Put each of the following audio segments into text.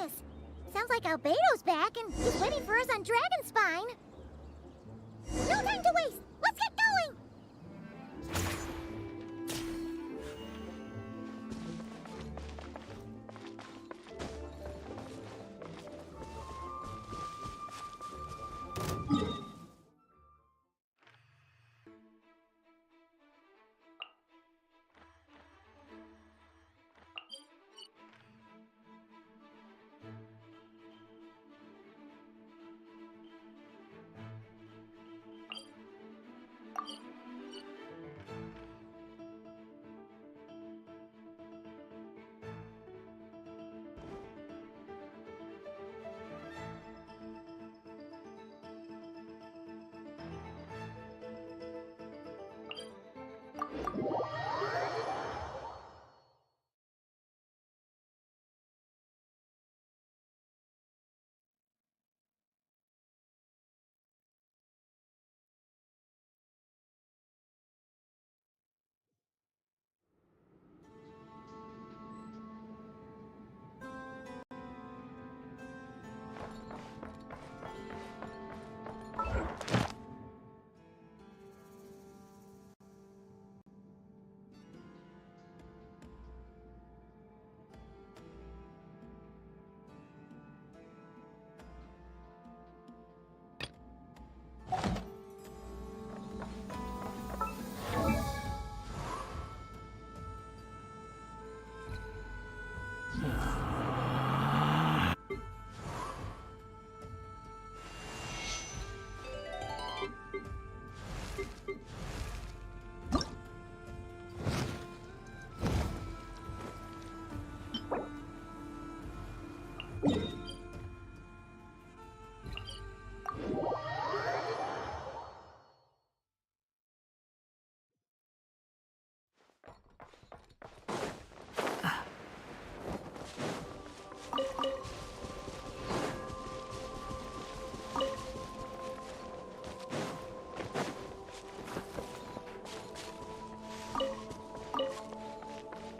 this? Sounds like Albedo's back and he's waiting for us on Dragonspine. No time to waste! Let's get going!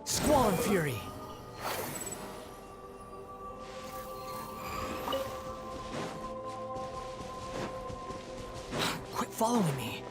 Squall Fury! Quit following me!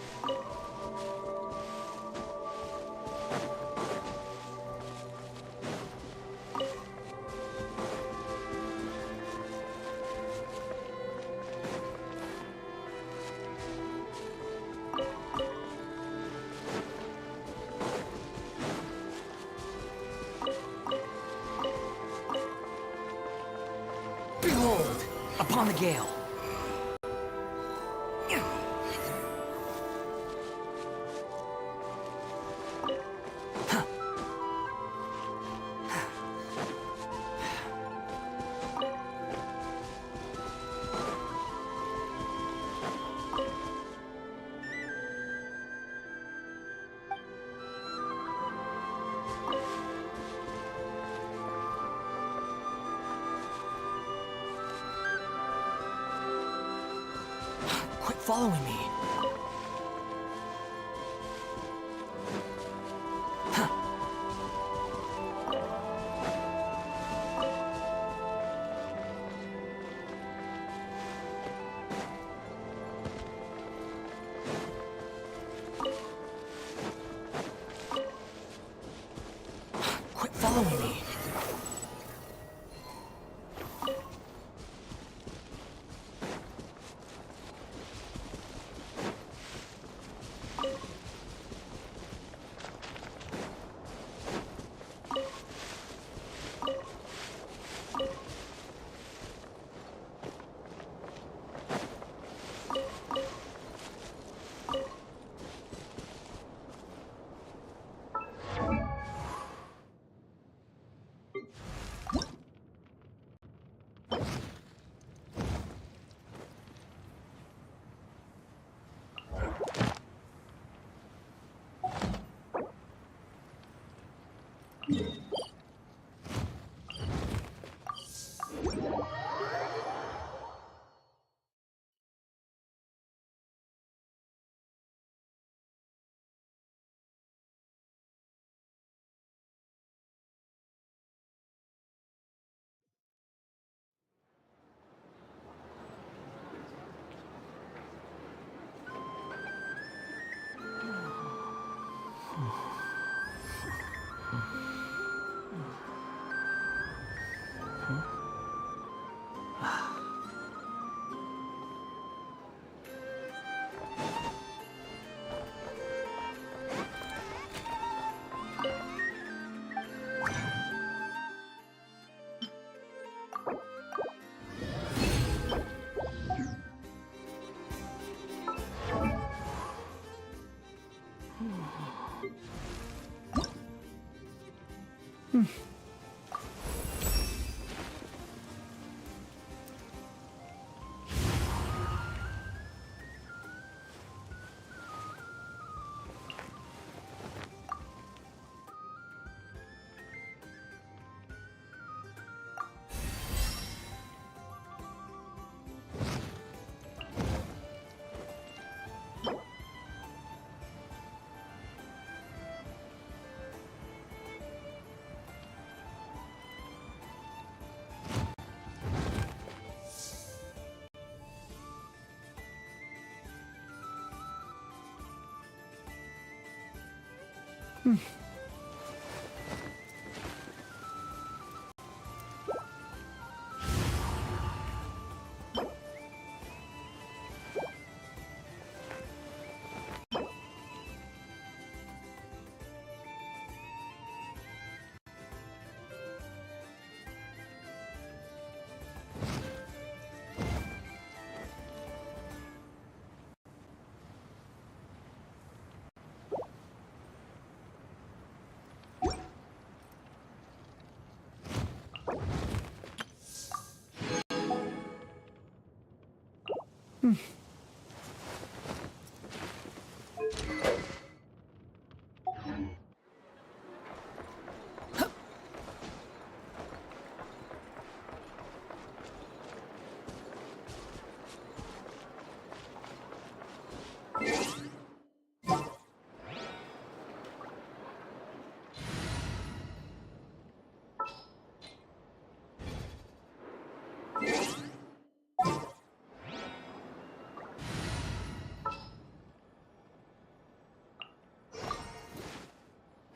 Behold, upon the gale. Quit following me. Quit following me.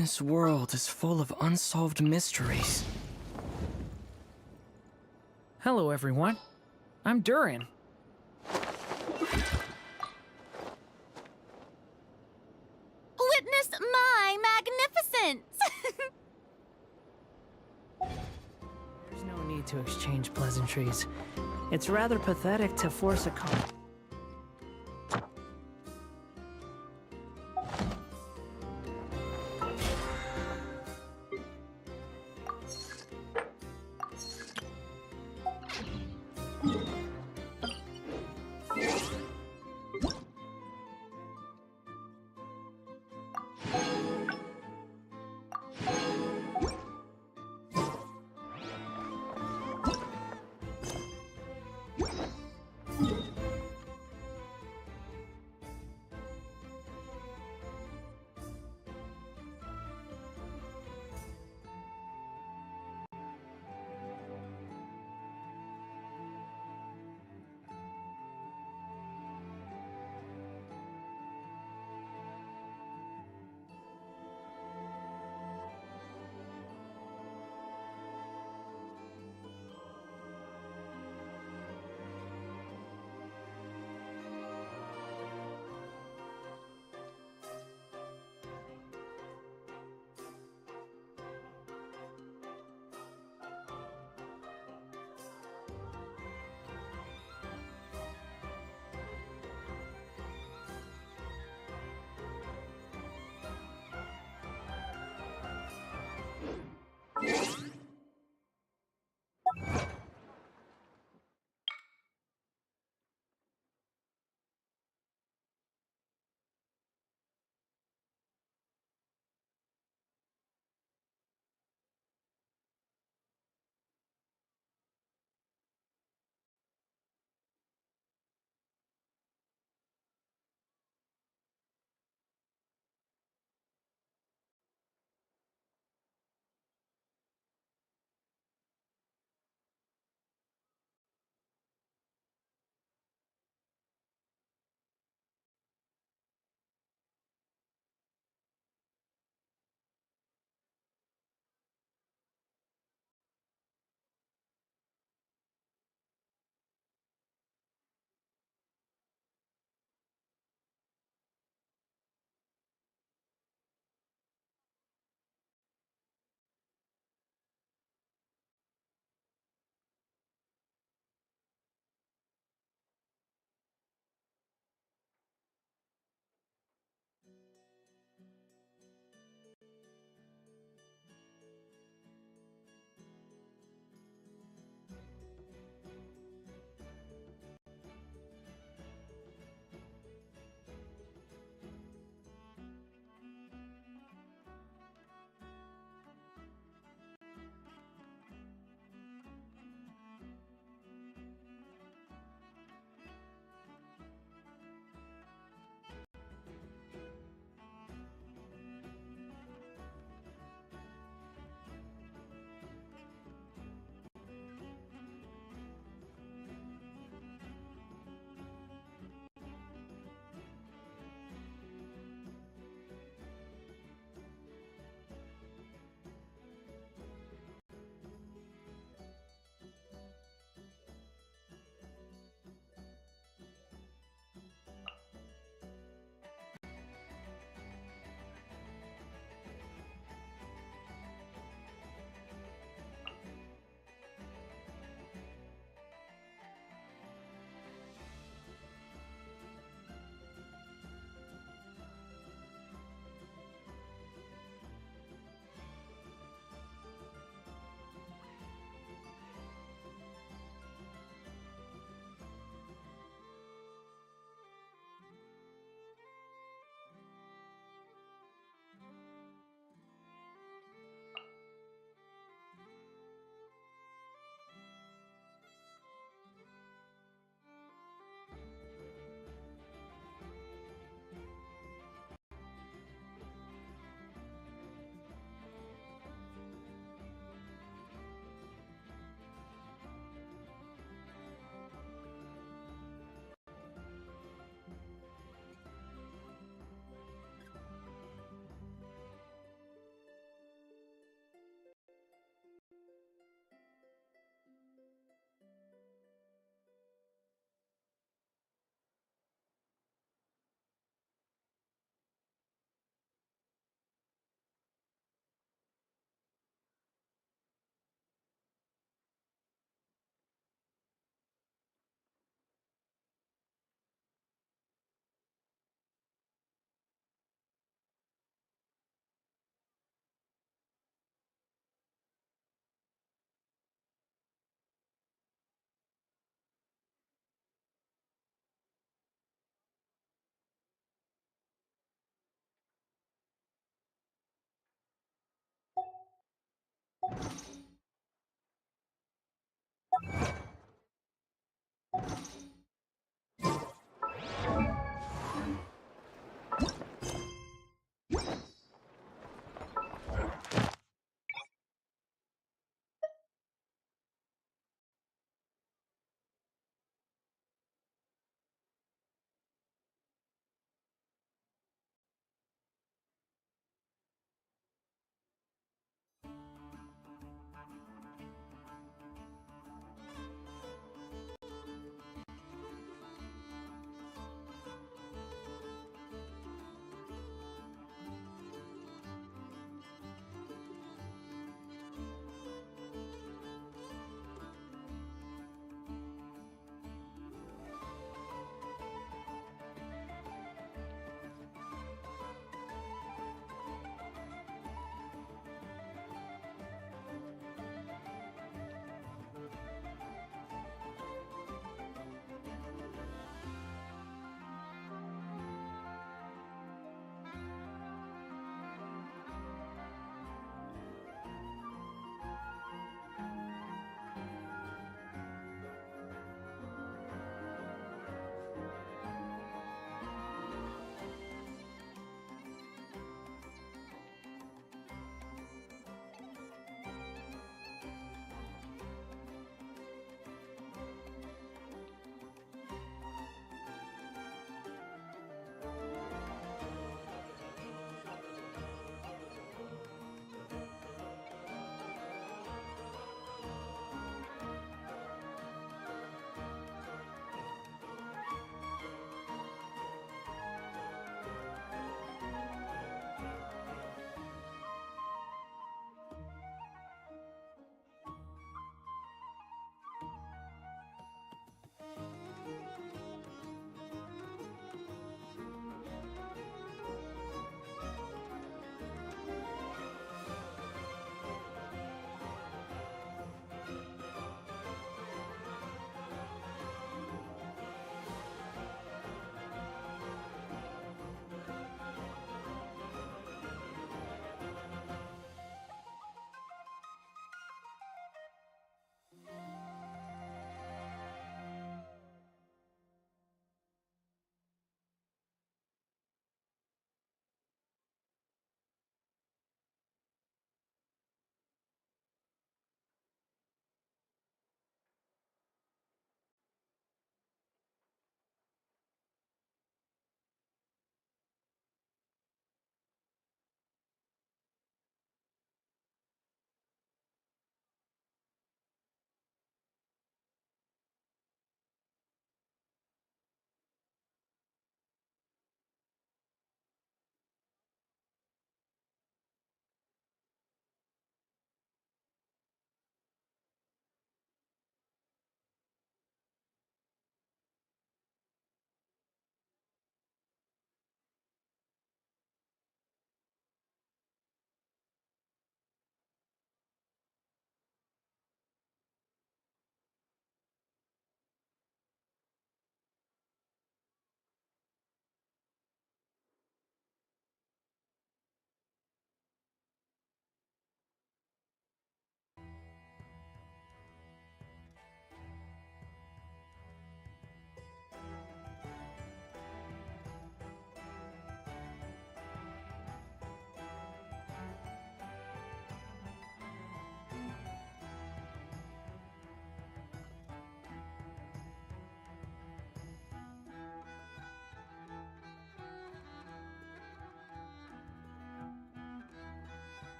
This world is full of unsolved mysteries. Hello, everyone. I'm Durin. Witness my magnificence! There's no need to exchange pleasantries. It's rather pathetic to force a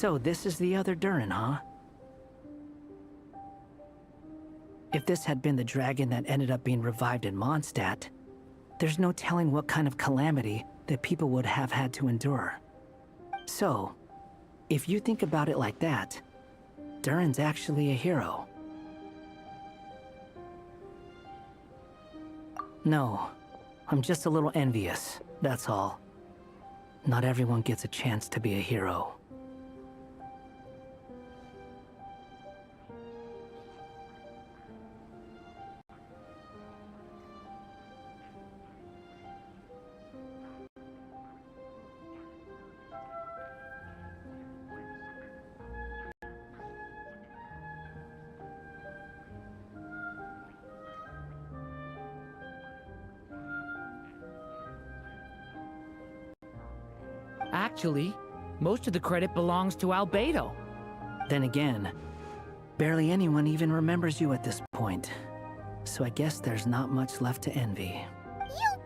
So this is the other Durin, huh? If this had been the dragon that ended up being revived in Mondstadt, there's no telling what kind of calamity that people would have had to endure. So, if you think about it like that, Durin's actually a hero. No, I'm just a little envious, that's all. Not everyone gets a chance to be a hero. Actually, most of the credit belongs to Albedo. Then again, barely anyone even remembers you at this point. So I guess there's not much left to envy. You...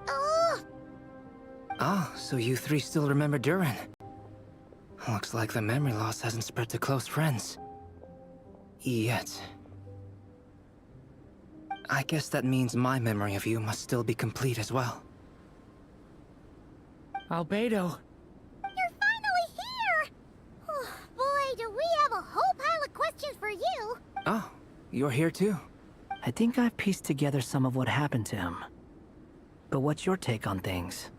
Oh! Ah, so you three still remember Durin. Looks like the memory loss hasn't spread to close friends. Yet. I guess that means my memory of you must still be complete as well. Albedo. You're finally here! Oh, boy, do we have a whole pile of questions for you! Oh, you're here too? I think I've pieced together some of what happened to him. But what's your take on things?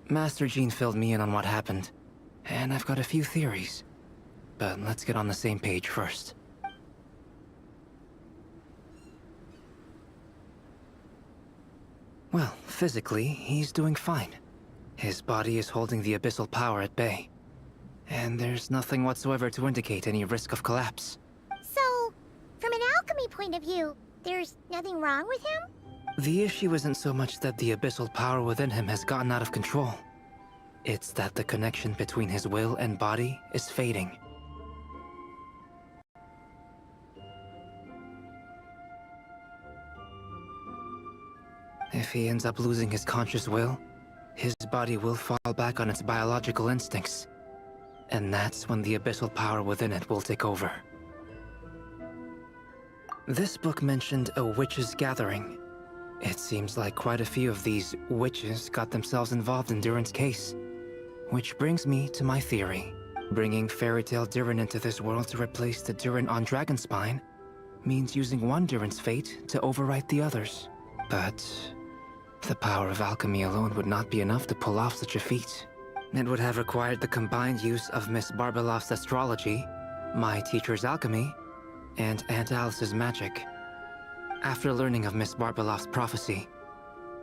Master Jean filled me in on what happened, and I've got a few theories. But let's get on the same page first. Well, physically, he's doing fine. His body is holding the abyssal power at bay. And there's nothing whatsoever to indicate any risk of collapse. So, from an alchemy point of view, there's nothing wrong with him? The issue isn't so much that the abyssal power within him has gotten out of control. It's that the connection between his will and body is fading. If he ends up losing his conscious will, his body will fall back on its biological instincts. And that's when the abyssal power within it will take over. This book mentioned a witches' gathering. It seems like quite a few of these witches got themselves involved in Durin's case. Which brings me to my theory. Bringing Fairy Tale Durin into this world to replace the Durin on Dragonspine means using one Durin's fate to overwrite the others. But the power of alchemy alone would not be enough to pull off such a feat. It would have required the combined use of Miss Barbeloff's astrology, my teacher's alchemy, and Aunt Alice's magic. After learning of Miss Barbeloff's prophecy,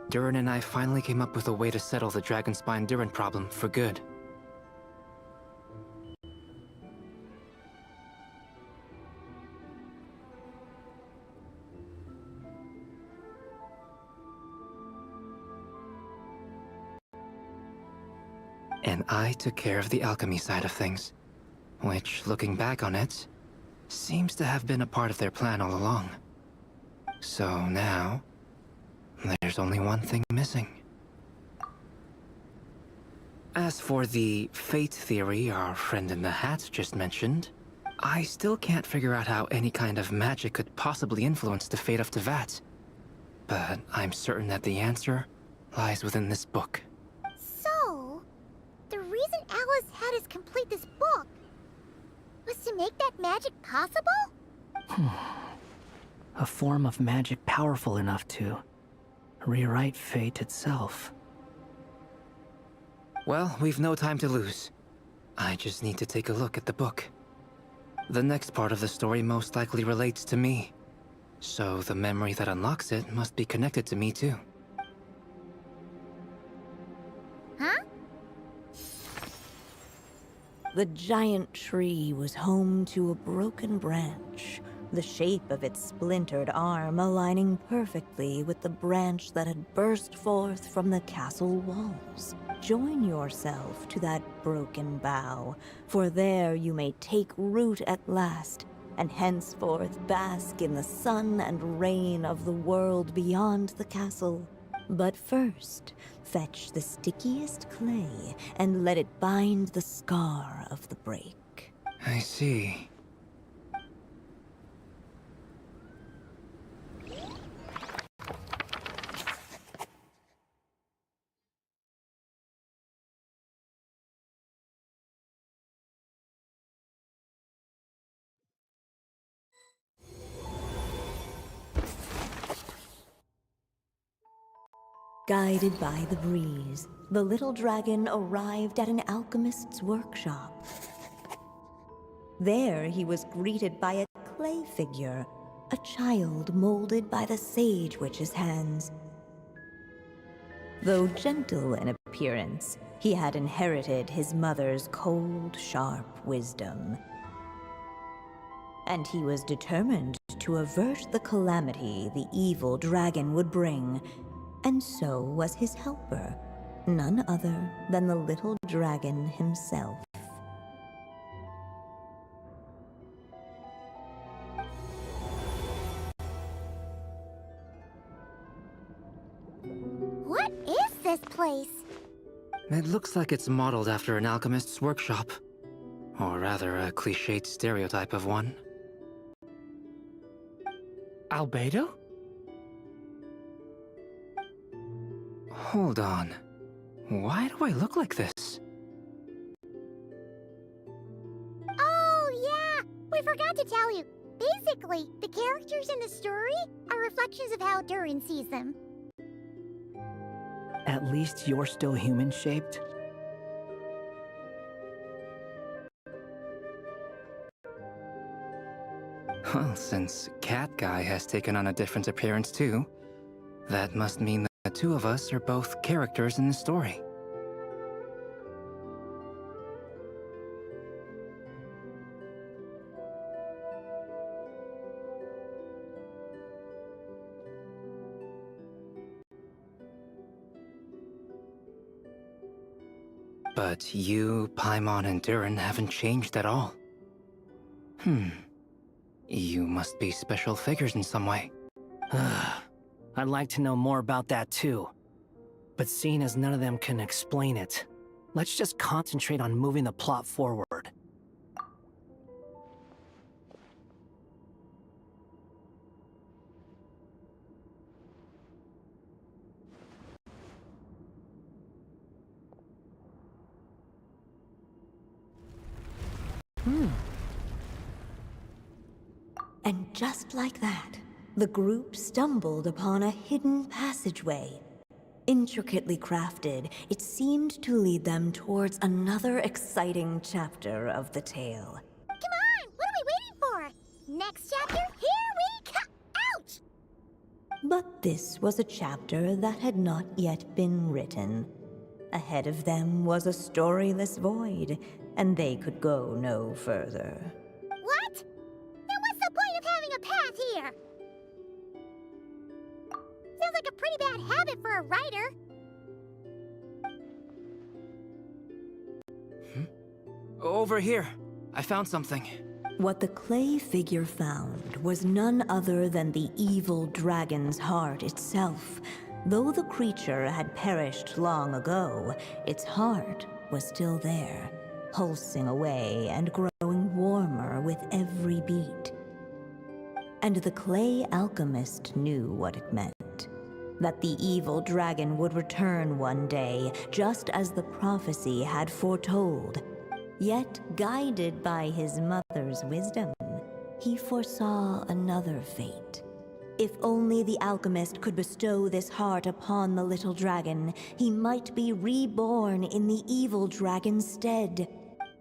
Durin and I finally came up with a way to settle the Dragonspine Durin problem for good. And I took care of the alchemy side of things, which, looking back on it, seems to have been a part of their plan all along. So now, there's only one thing missing. As for the fate theory our friend in the hat just mentioned, I still can't figure out how any kind of magic could possibly influence the fate of Tevat. But I'm certain that the answer lies within this book. So, the reason Alice had us complete this book was to make that magic possible? A form of magic powerful enough to rewrite fate itself. Well, we've no time to lose. I just need to take a look at the book. The next part of the story most likely relates to me. So the memory that unlocks it must be connected to me too. Huh? The giant tree was home to a broken branch, the shape of its splintered arm aligning perfectly with the branch that had burst forth from the castle walls. Join yourself to that broken bough, for there you may take root at last, and henceforth bask in the sun and rain of the world beyond the castle. But first, fetch the stickiest clay and let it bind the scar of the break. I see. Guided by the breeze, the little dragon arrived at an alchemist's workshop. There he was greeted by a clay figure, a child molded by the sage witch's hands. Though gentle in appearance, he had inherited his mother's cold, sharp wisdom. And he was determined to avert the calamity the evil dragon would bring. And so was his helper, none other than the little dragon himself. What is this place? It looks like it's modeled after an alchemist's workshop. Or rather, a cliched stereotype of one. Albedo? Hold on. Why do I look like this? Oh, yeah! We forgot to tell you. Basically, the characters in the story are reflections of how Durin sees them. At least you're still human-shaped? Well, since Cat Guy has taken on a different appearance too, that must mean that the two of us are both characters in the story. But you, Paimon, and Durin haven't changed at all. You must be special figures in some way. I'd like to know more about that too. But seeing as none of them can explain it, let's just concentrate on moving the plot forward. And just like that, the group stumbled upon a hidden passageway. Intricately crafted, it seemed to lead them towards another exciting chapter of the tale. Come on! What are we waiting for? Next chapter? Here we come! Ouch! But this was a chapter that had not yet been written. Ahead of them was a storyless void, and they could go no further. What? Then what's the point of having a path here? Sounds like a pretty bad habit for a writer. Over here. I found something. What the clay figure found was none other than the evil dragon's heart itself. Though the creature had perished long ago, its heart was still there, pulsing away and growing warmer with every beat. And the clay alchemist knew what it meant. That the evil dragon would return one day, just as the prophecy had foretold. Yet, guided by his mother's wisdom, he foresaw another fate. If only the alchemist could bestow this heart upon the little dragon, he might be reborn in the evil dragon's stead.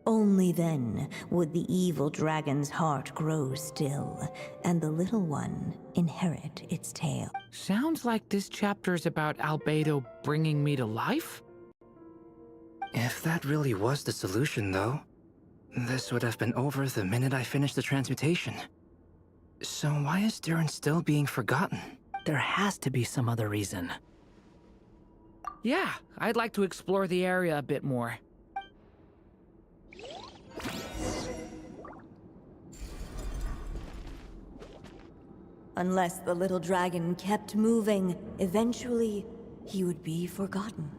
Only then would the evil dragon's heart grow still, and the little one inherit its tale. Sounds like this chapter's about Albedo bringing me to life? If that really was the solution, though, this would have been over the minute I finished the transmutation. So why is Durin still being forgotten? There has to be some other reason. Yeah, I'd like to explore the area a bit more. Unless the little dragon kept moving, eventually, he would be forgotten.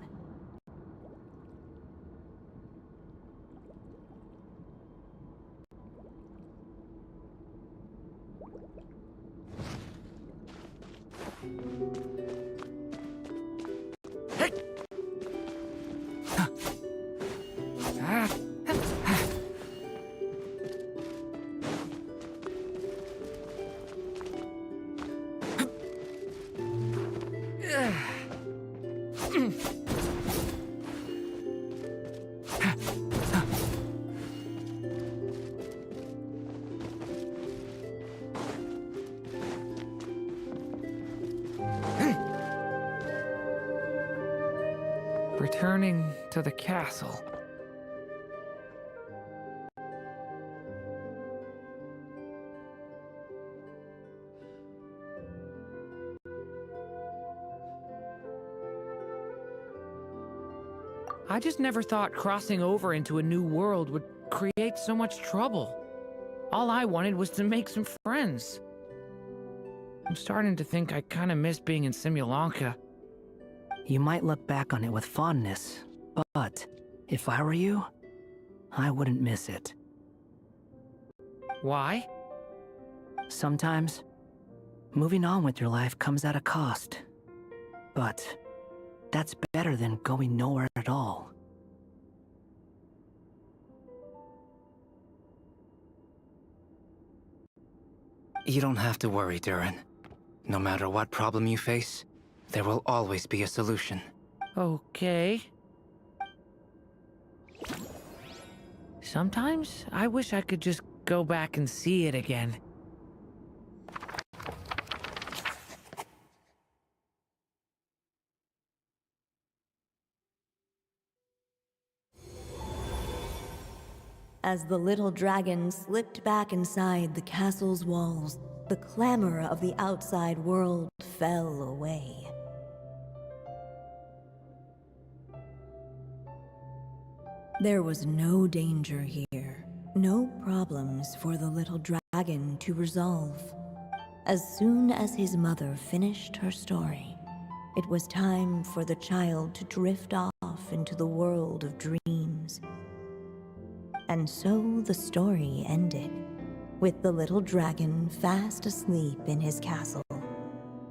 Returning to the castle. I just never thought crossing over into a new world would create so much trouble. All I wanted was to make some friends. I'm starting to think I kinda miss being in Simulanka. You might look back on it with fondness, but if I were you, I wouldn't miss it. Why? Sometimes, moving on with your life comes at a cost. But that's better than going nowhere at all. You don't have to worry, Durin. No matter what problem you face, there will always be a solution. Okay. Sometimes I wish I could just go back and see it again. As the little dragon slipped back inside the castle's walls, the clamor of the outside world fell away. There was no danger here, no problems for the little dragon to resolve. As soon as his mother finished her story, it was time for the child to drift off into the world of dreams. And so the story ended, with the little dragon fast asleep in his castle,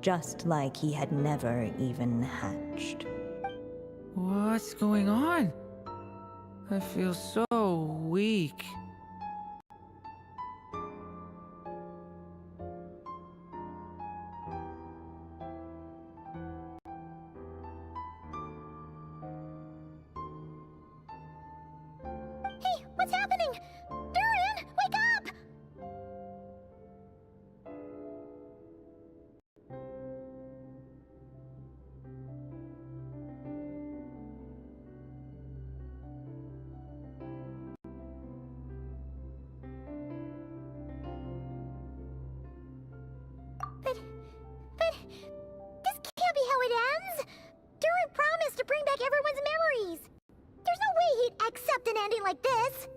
just like he had never even hatched. What's going on? I feel so weak. Hey, what's happening? Durin, wake up! But this can't be how it ends. Durin promised to bring back everyone's memories. There's no way he'd accept an ending like this.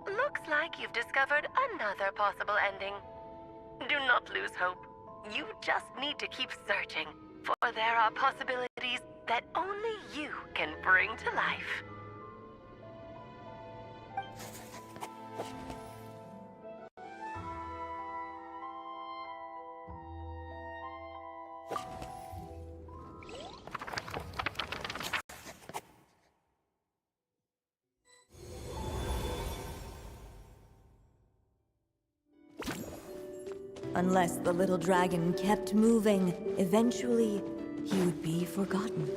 Looks like you've discovered another possible ending. Do not lose hope. You just need to keep searching, for there are possibilities that only you can bring to life. Unless the little dragon kept moving, eventually he would be forgotten.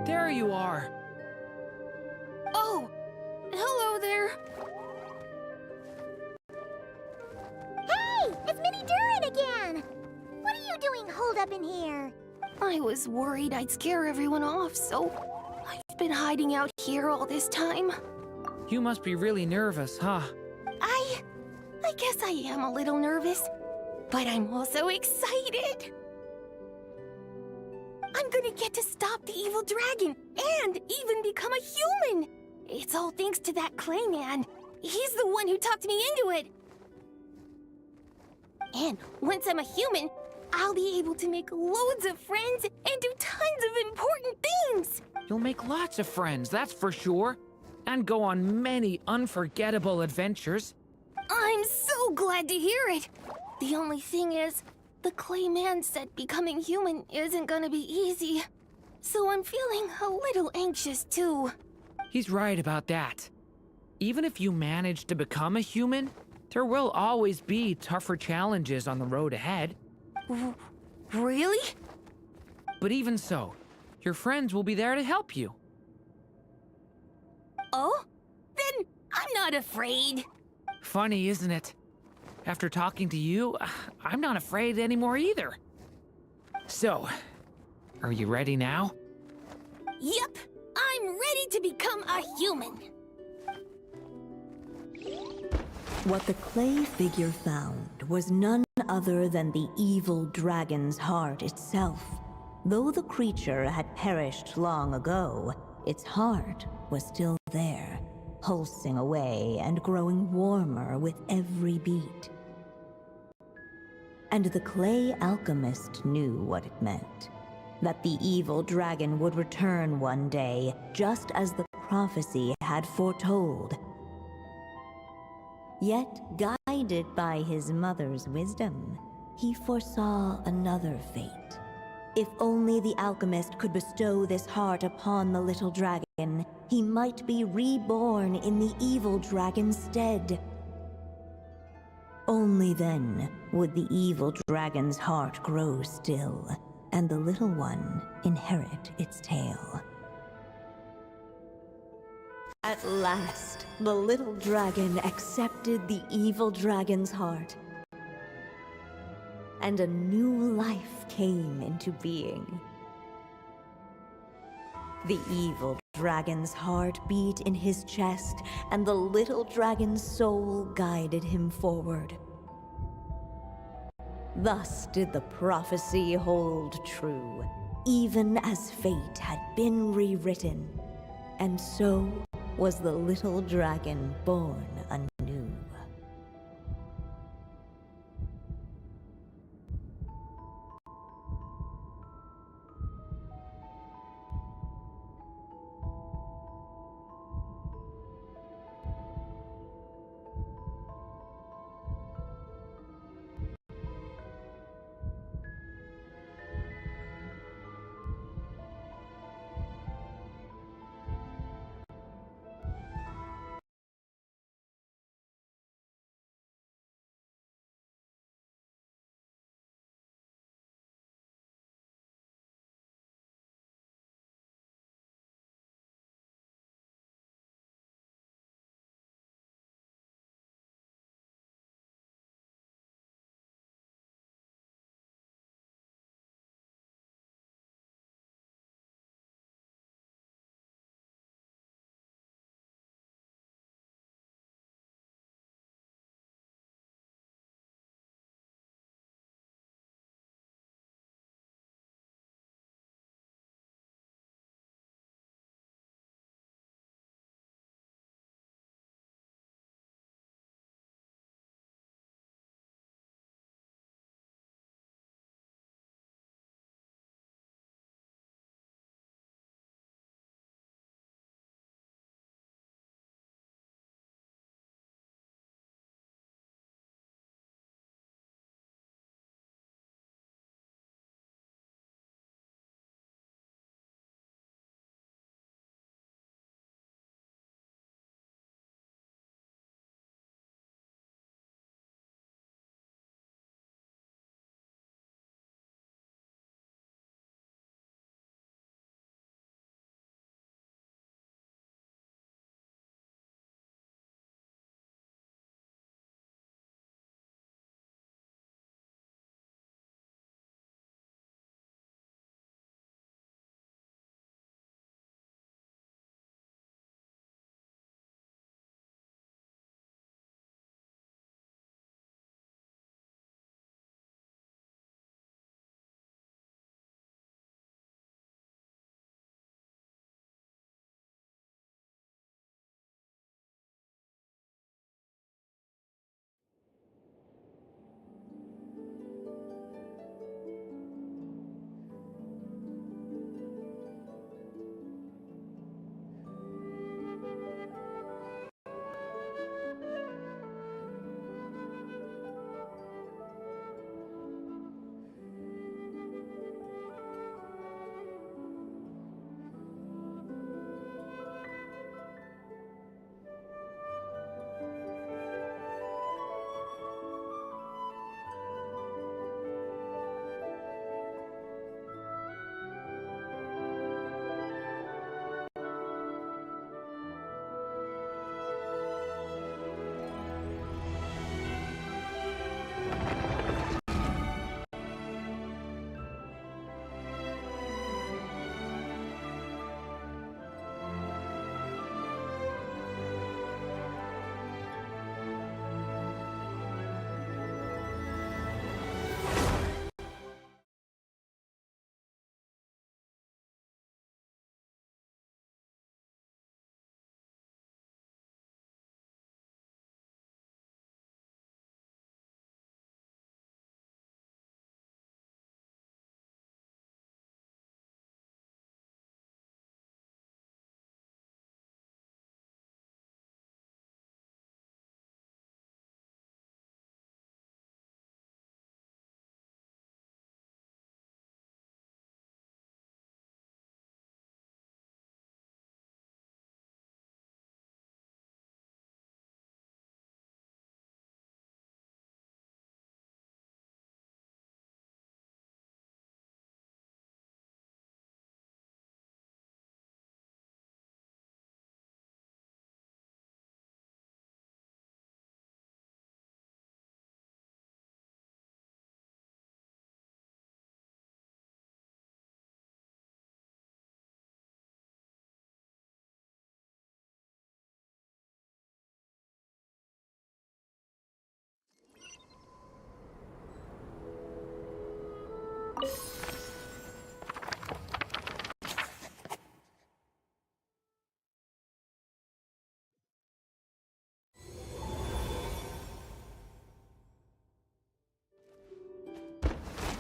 There you are. Oh, hello there. It's Mini Durin again! What are you doing holed up in here? I was worried I'd scare everyone off, so I've been hiding out here all this time. You must be really nervous, huh? I guess I am a little nervous, but I'm also excited. I'm gonna get to stop the evil dragon and even become a human. It's all thanks to that clay man. He's the one who talked me into it. And once I'm a human, I'll be able to make loads of friends and do tons of important things. You'll make lots of friends, that's for sure. And go on many unforgettable adventures. I'm so glad to hear it. The only thing is, the clay man said becoming human isn't gonna be easy. So I'm feeling a little anxious too. He's right about that. Even if you manage to become a human, there will always be tougher challenges on the road ahead. Really? But even so, your friends will be there to help you. Oh? Then I'm not afraid. Funny, isn't it? After talking to you, I'm not afraid anymore either. So, are you ready now? Yep, I'm ready to become a human. What the clay figure found was none other than the evil dragon's heart itself. Though the creature had perished long ago, its heart was still there, pulsing away and growing warmer with every beat. And the clay alchemist knew what it meant. That the evil dragon would return one day, just as the prophecy had foretold. Yet, guided by his mother's wisdom, he foresaw another fate. If only the alchemist could bestow this heart upon the little dragon, he might be reborn in the evil dragon's stead. Only then would the evil dragon's heart grow still, and the little one inherit its tale. At last, the little dragon accepted the evil dragon's heart, and a new life came into being. The evil dragon's heart beat in his chest, and the little dragon's soul guided him forward. Thus did the prophecy hold true, even as fate had been rewritten, and so was the little dragon born anew.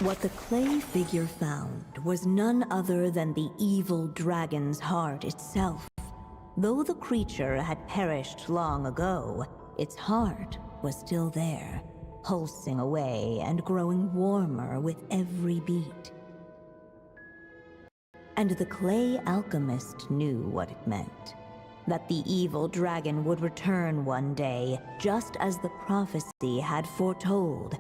What the clay figure found was none other than the evil dragon's heart itself. Though the creature had perished long ago, its heart was still there, pulsing away and growing warmer with every beat. And the clay alchemist knew what it meant. That the evil dragon would return one day, just as the prophecy had foretold.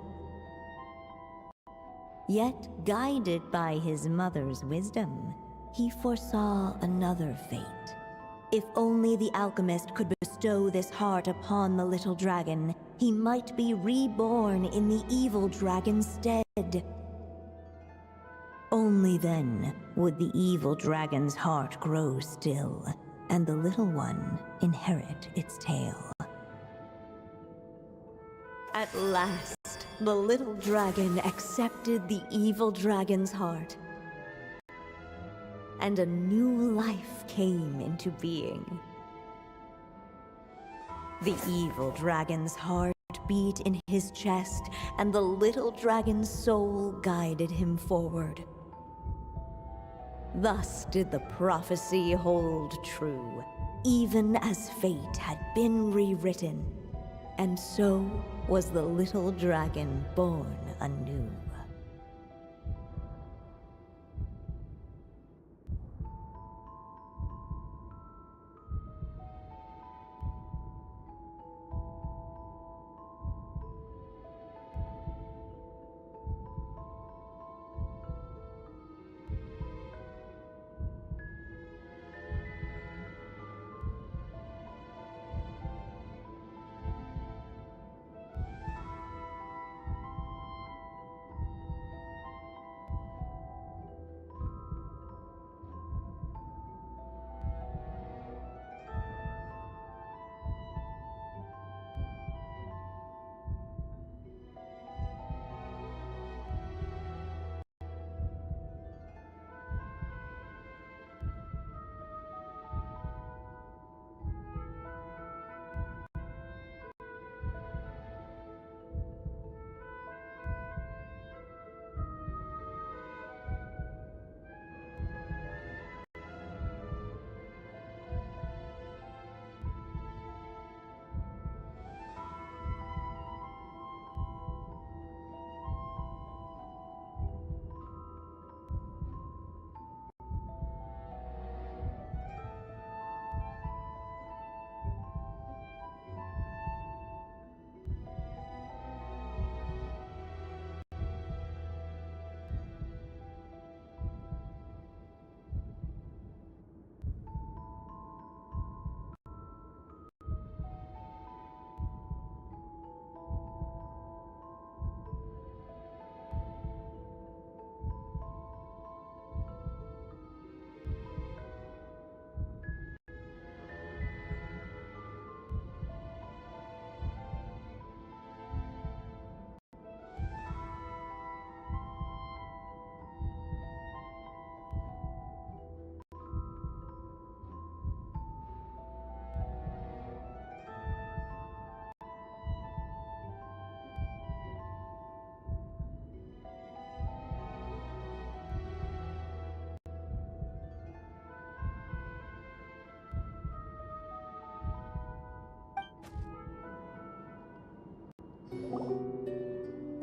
Yet, guided by his mother's wisdom, he foresaw another fate. If only the alchemist could bestow this heart upon the little dragon, he might be reborn in the evil dragon's stead. Only then would the evil dragon's heart grow still, and the little one inherit its tale. At last, the little dragon accepted the evil dragon's heart, and a new life came into being. The evil dragon's heart beat in his chest, and the little dragon's soul guided him forward. Thus did the prophecy hold true, even as fate had been rewritten, and so was the little dragon born anew.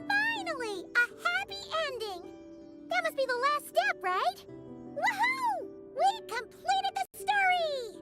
Finally! A happy ending! That must be the last step, right? Woohoo! We completed the story!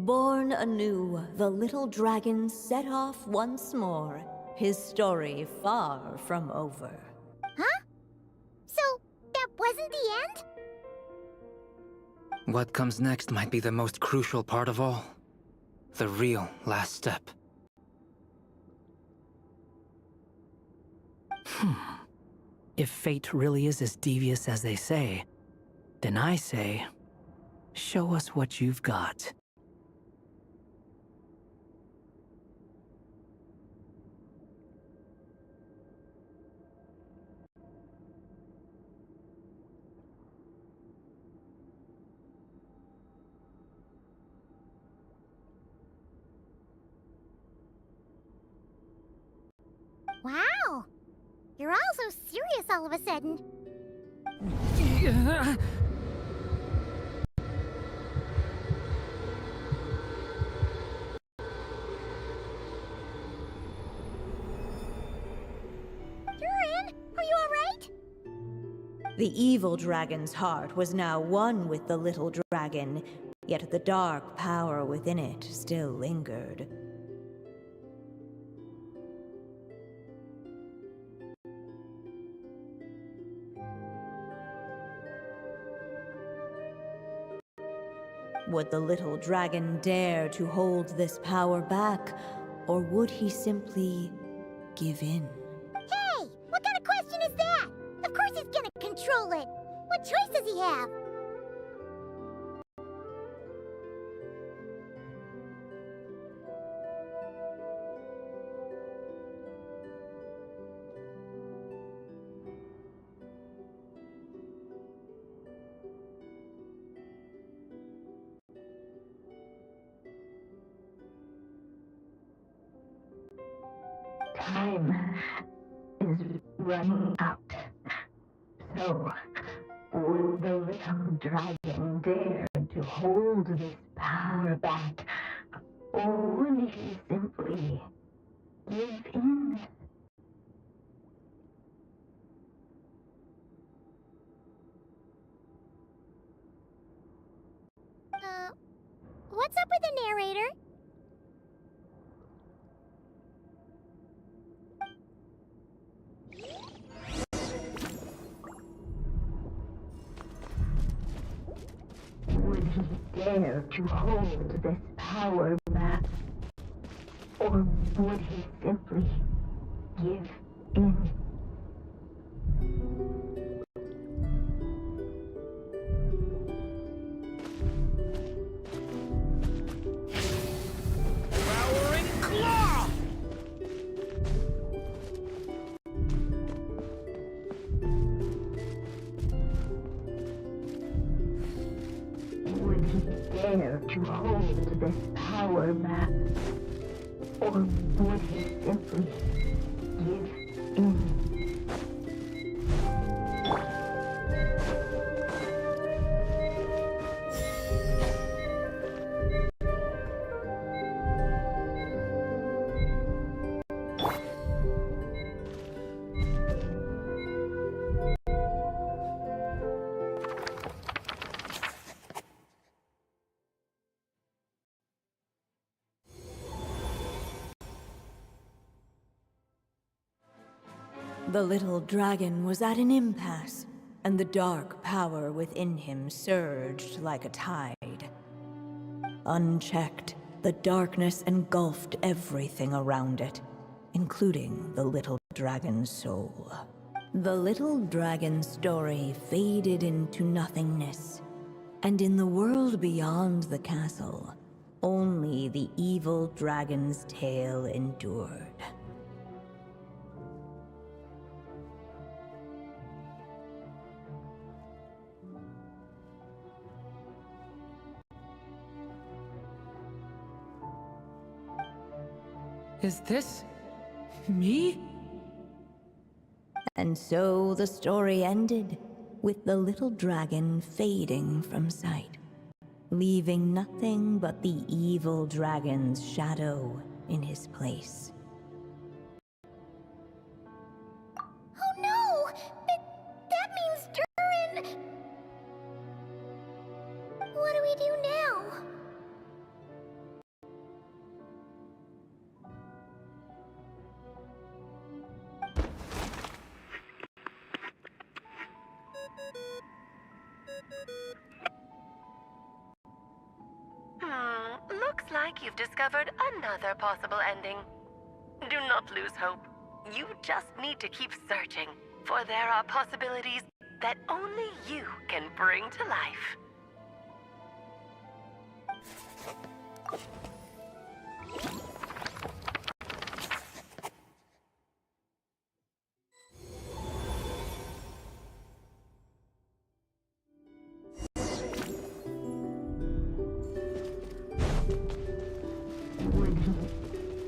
Born anew, the little dragon set off once more, his story far from over. Huh? So, that wasn't the end? What comes next might be the most crucial part of all. The real last step. If fate really is as devious as they say, then I say, show us what you've got. Wow! You're all so serious all of a sudden. Durin, are you alright? The evil dragon's heart was now one with the little dragon, yet the dark power within it still lingered. Would the little dragon dare to hold this power back, or would he simply give in? Hey! What kind of question is that? Of course he's gonna control it! What choice does he have? Time is running out. So, would the little dragon dare to hold this power back? Or would he simply give in? What's up with the narrator? Would he dare to hold this power back? Or would he simply give in? Devouring claw! Would he dare to hold this power back? Or would he simply give in? The little dragon was at an impasse, and the dark power within him surged like a tide. Unchecked, the darkness engulfed everything around it, including the little dragon's soul. The little dragon's story faded into nothingness, and in the world beyond the castle, only the evil dragon's tale endured. Is this me? And so the story ended, with the little dragon fading from sight, leaving nothing but the evil dragon's shadow in his place. Oh no! That means Durin... What do we do now? discovered another possible ending. Do not lose hope. You just need to keep searching, for there are possibilities that only you can bring to life.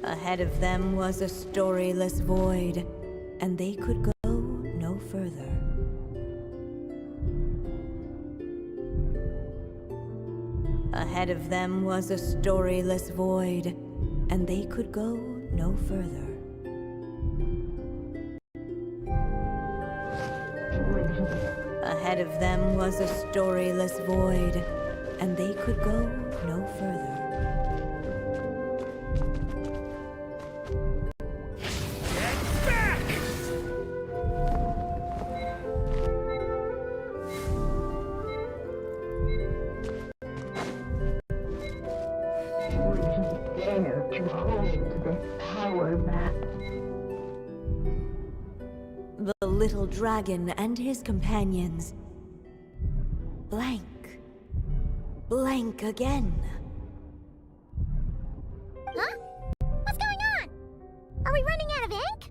Ahead of them was a storyless void, and they could go no further. Ahead of them was a storyless void, and they could go no further. Ahead of them was a storyless void, and they could go no further. Dare to hold this power map. The little dragon and his companions blank. Blank again. Huh? What's going on? Are we running out of ink?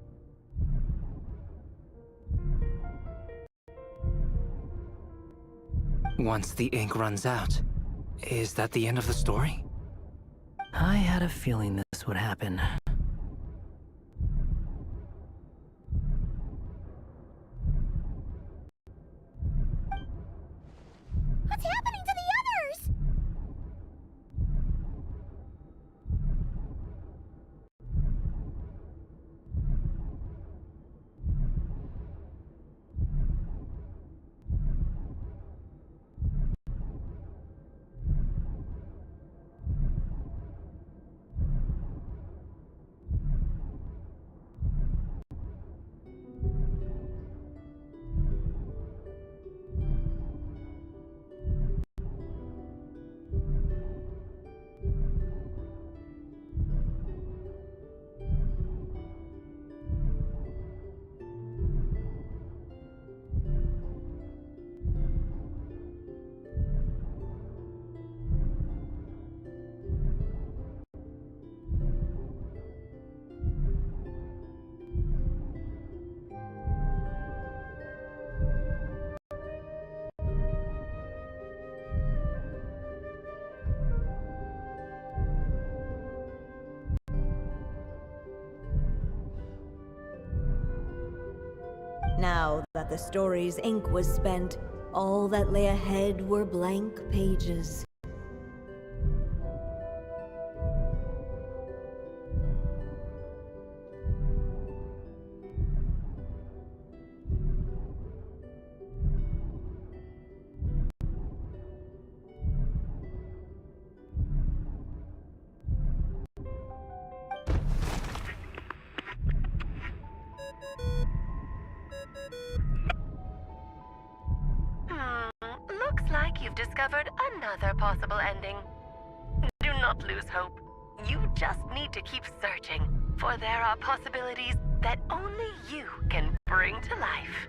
Once the ink runs out, is that the end of the story? I had a feeling this would happen. What's happening to the others? Now that the story's ink was spent, all that lay ahead were blank pages. Looks like you've discovered another possible ending. Do not lose hope. You just need to keep searching, for there are possibilities that only you can bring to life.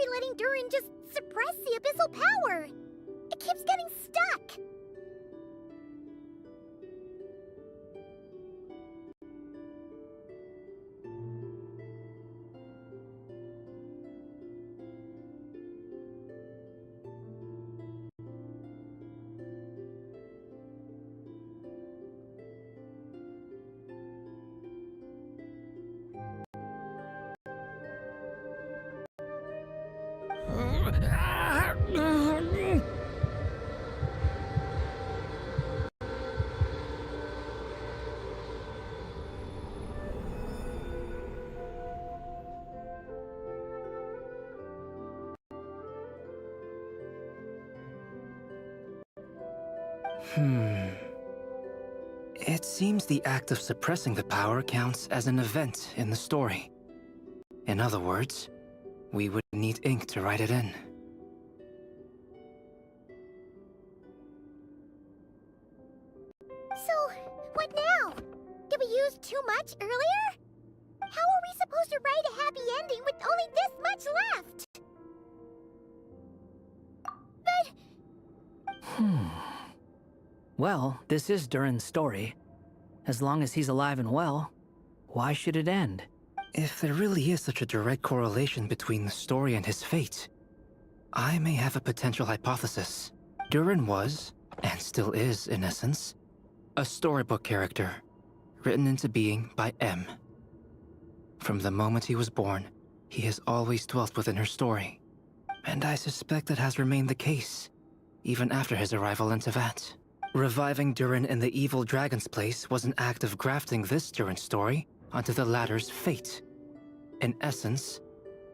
be letting Durin just suppress the abyssal power. It keeps getting stuck. It seems the act of suppressing the power counts as an event in the story. In other words, we would need ink to write it in. So, what now? Did we use too much earlier? How are we supposed to write a happy ending with only this much left? Well, this is Durin's story. As long as he's alive and well, why should it end? If there really is such a direct correlation between the story and his fate, I may have a potential hypothesis. Durin was, and still is in essence, a storybook character, written into being by M. From the moment he was born, he has always dwelt within her story. And I suspect that has remained the case, even after his arrival in Tevat. Reviving Durin in the evil dragon's place was an act of grafting this Durin story onto the latter's fate. In essence,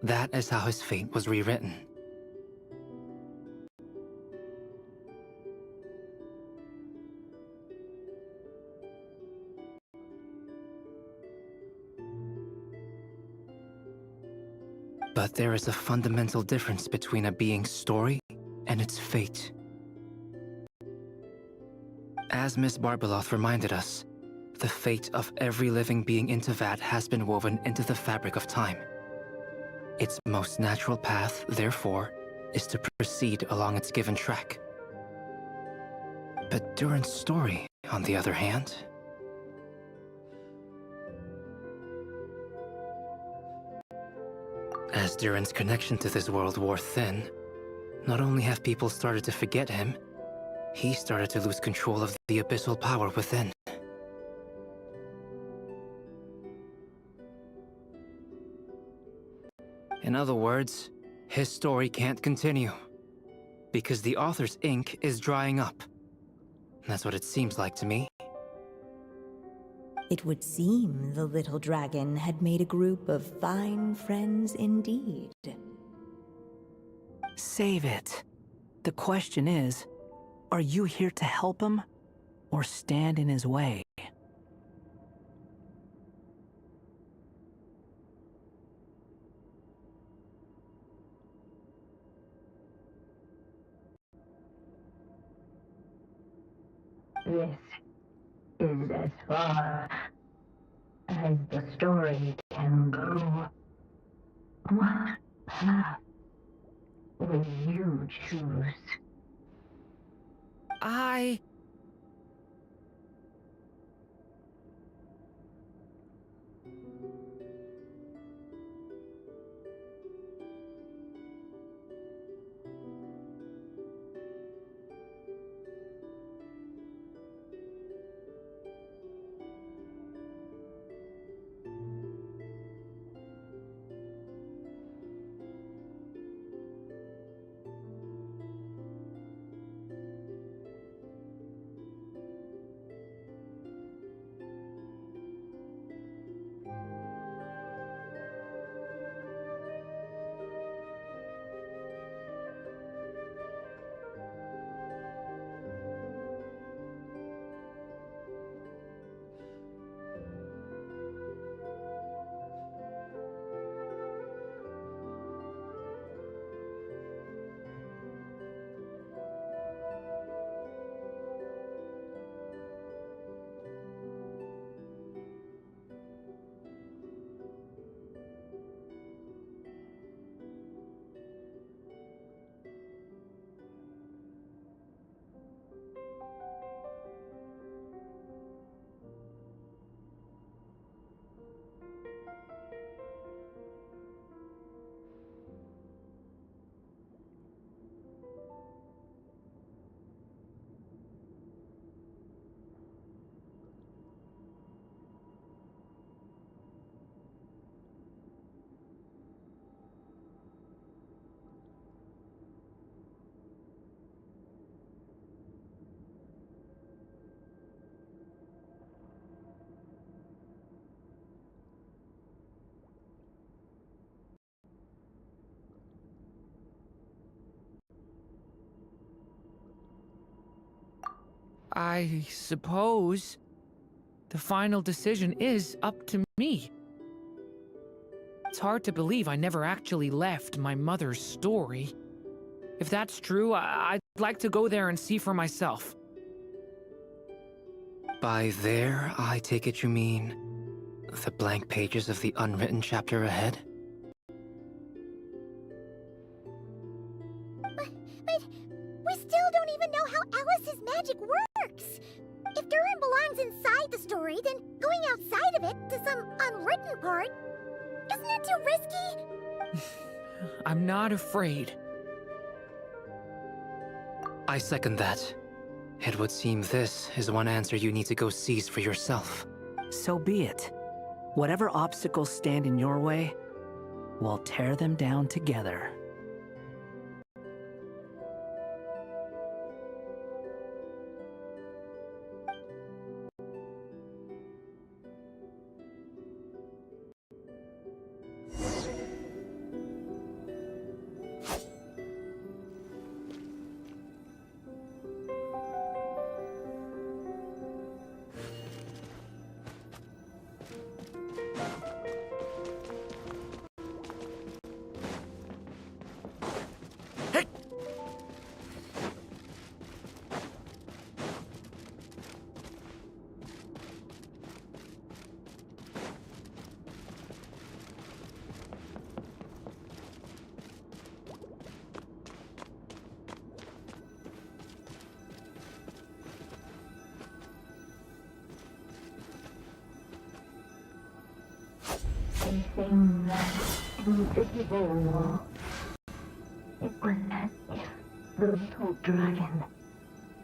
that is how his fate was rewritten. But there is a fundamental difference between a being's story and its fate. As Miss Barbeloth reminded us, the fate of every living being in Tevat has been woven into the fabric of time. Its most natural path, therefore, is to proceed along its given track. But Durin's story, on the other hand, as Durin's connection to this world wore thin, not only have people started to forget him, he started to lose control of the abyssal power within. In other words, his story can't continue, because the author's ink is drying up. That's what it seems like to me. It would seem the little dragon had made a group of fine friends indeed. Save it. The question is, are you here to help him, or stand in his way? This is as far as the story can go. What path will you choose? I suppose the final decision is up to me. It's hard to believe I never actually left my mother's story. If that's true, I'd like to go there and see for myself. By there, I take it you mean the blank pages of the unwritten chapter ahead? But we still don't even know how Alice's magic works. If Durin belongs inside the story, then going outside of it to some unwritten part, isn't it too risky? I'm not afraid. I second that. It would seem this is one answer you need to go seize for yourself. So be it. Whatever obstacles stand in your way, we'll tear them down together. Facing that invisible wall, it was as if the little dragon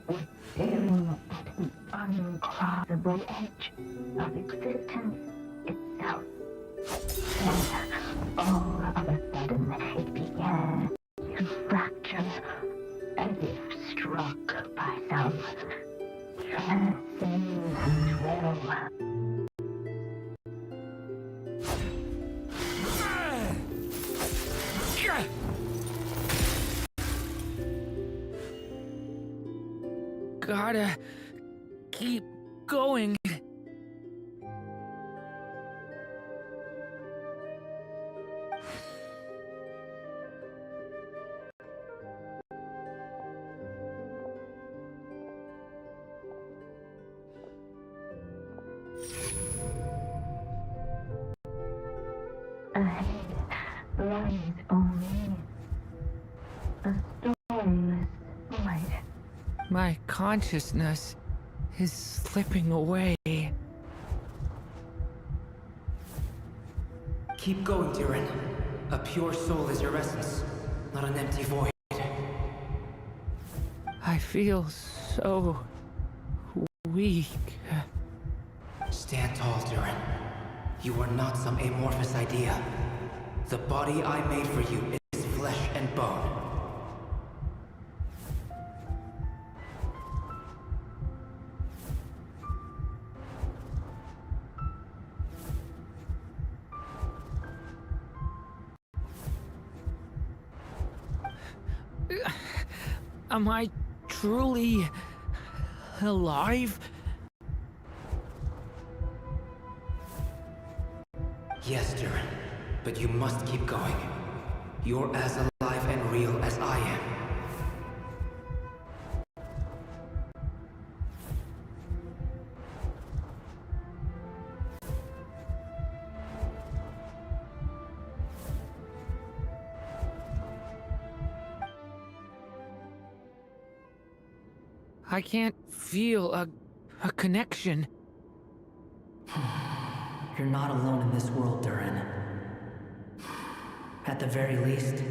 was staring at the uncrossable edge of existence itself. And all of a sudden, it began to fracture, as if struck by some transcendent will. Gotta keep going. Ahead lies only a stormless light. My consciousness is slipping away. Keep going, Durin. A pure soul is your essence, not an empty void. I feel so weak. Stand tall, Durin. You are not some amorphous idea. The body I made for you is flesh and bone. Am I truly alive? Yes, Durin, but you must keep going. You're as alive and real as I am. I can't feel a connection. You're not alone in this world, Durin. At the very least,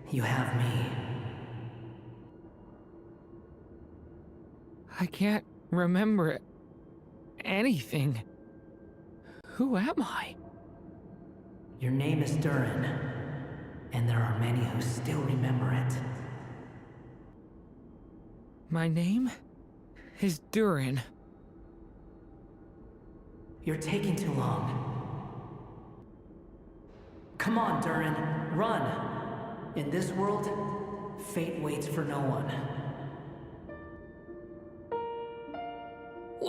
you have me. I can't remember anything. Who am I? Your name is Durin, and there are many who still remember it. My name is Durin. You're taking too long. Come on, Durin, run! In this world, fate waits for no one.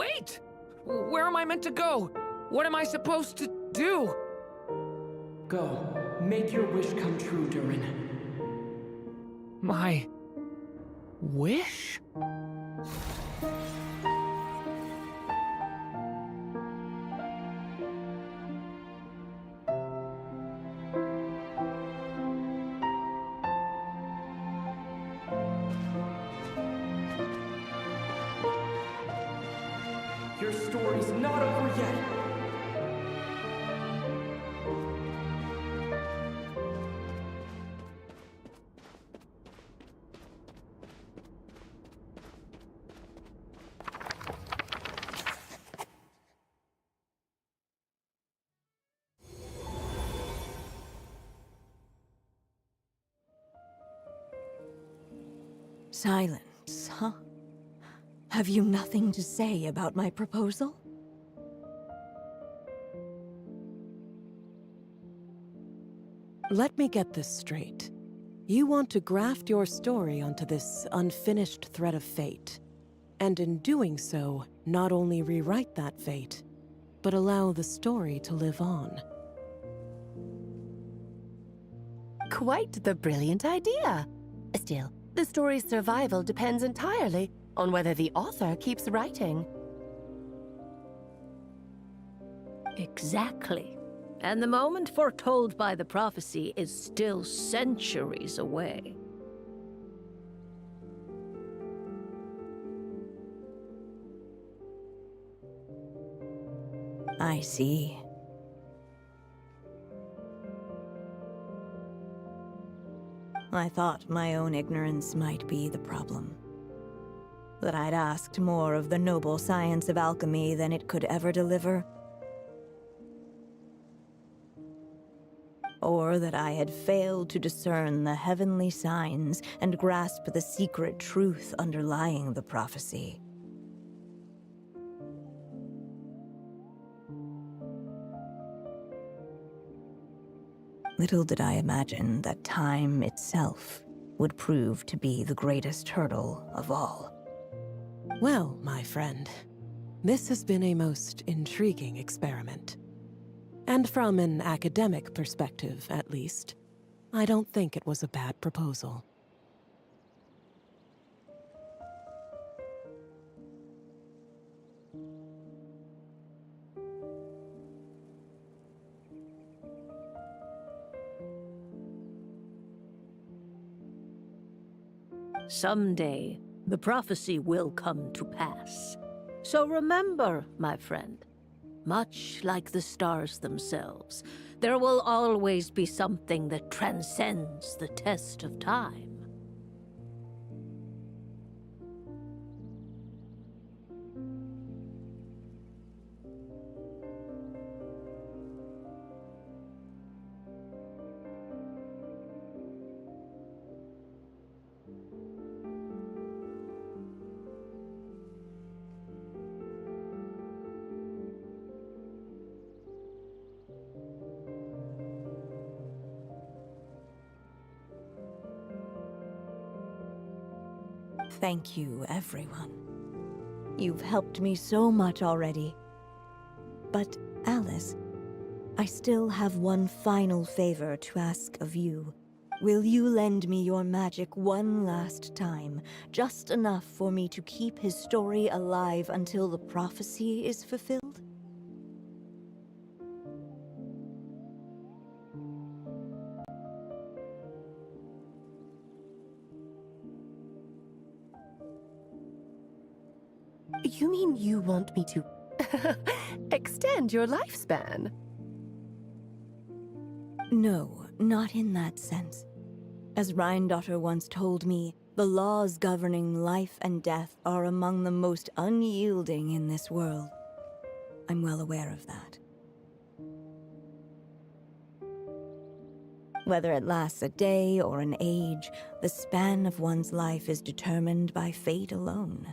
Wait! Where am I meant to go? What am I supposed to do? Go. Make your wish come true, Durin. My wish? Your story's not over yet. Silence, huh? Have you nothing to say about my proposal? Let me get this straight. You want to graft your story onto this unfinished thread of fate, and in doing so, not only rewrite that fate, but allow the story to live on. Quite the brilliant idea. Still, the story's survival depends entirely on whether the author keeps writing. Exactly. And the moment foretold by the prophecy is still centuries away. I see. I thought my own ignorance might be the problem. That I'd asked more of the noble science of alchemy than it could ever deliver. Or that I had failed to discern the heavenly signs and grasp the secret truth underlying the prophecy. Little did I imagine that time itself would prove to be the greatest hurdle of all. Well, my friend, this has been a most intriguing experiment. And from an academic perspective, at least, I don't think it was a bad proposal. Someday, the prophecy will come to pass. So remember, my friend, much like the stars themselves, there will always be something that transcends the test of time. Thank you, everyone. You've helped me so much already. But, Alice, I still have one final favor to ask of you. Will you lend me your magic one last time, just enough for me to keep his story alive until the prophecy is fulfilled? You mean you want me to extend your lifespan? No, not in that sense. As Rheindotter once told me, the laws governing life and death are among the most unyielding in this world. I'm well aware of that. Whether it lasts a day or an age, the span of one's life is determined by fate alone.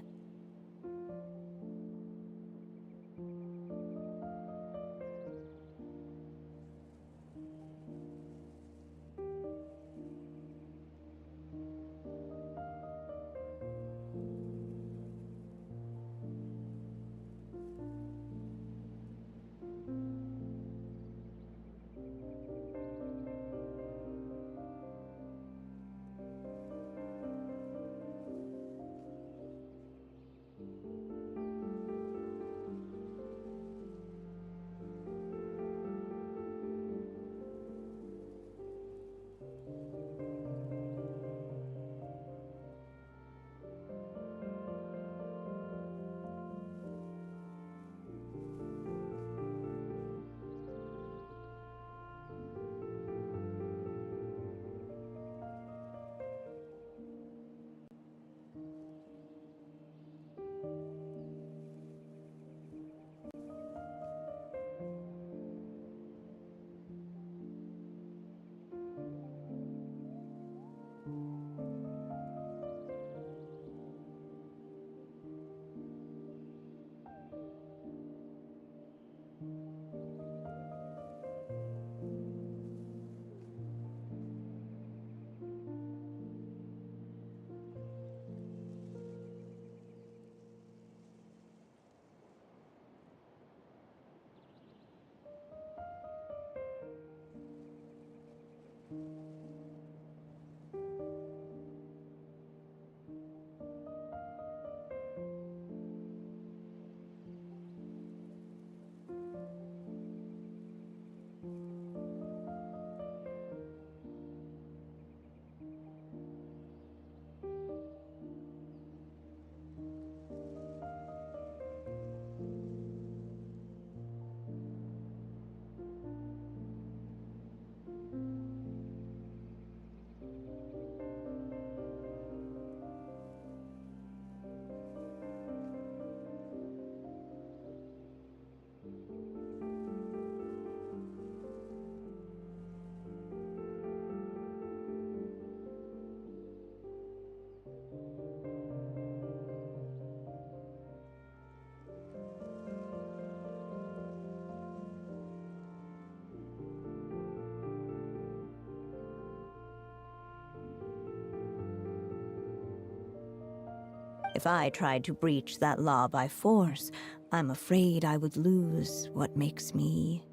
If I tried to breach that law by force, I'm afraid I would lose what makes me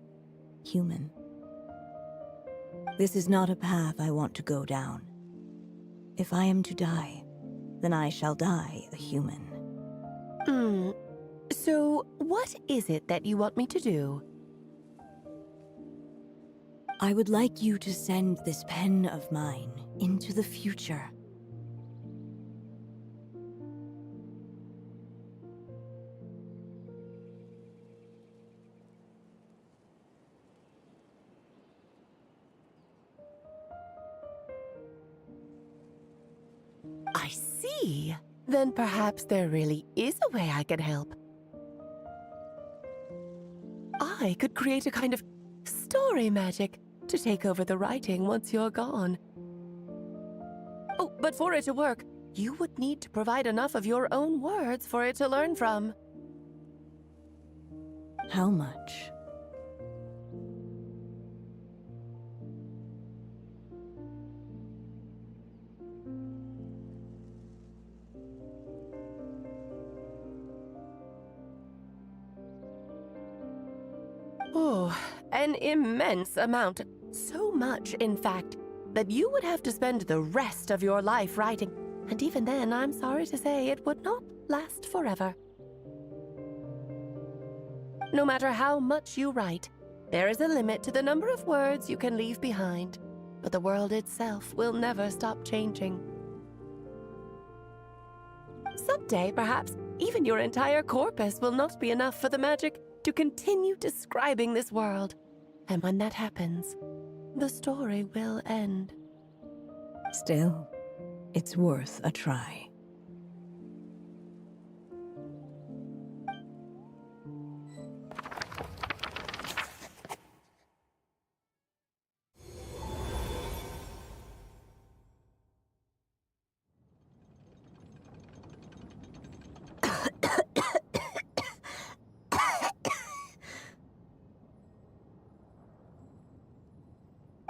human. This is not a path I want to go down. If I am to die, then I shall die a human. So, what is it that you want me to do? I would like you to send this pen of mine into the future. I see. Then perhaps there really is a way I can help. I could create a kind of story magic to take over the writing once you're gone. Oh, but for it to work, you would need to provide enough of your own words for it to learn from. How much? Oh, an immense amount. So much, in fact, that you would have to spend the rest of your life writing. And even then, I'm sorry to say, it would not last forever. No matter how much you write, there is a limit to the number of words you can leave behind. But the world itself will never stop changing. Someday, perhaps, even your entire corpus will not be enough for the magic to continue describing this world. And when that happens, the story will end. Still, it's worth a try.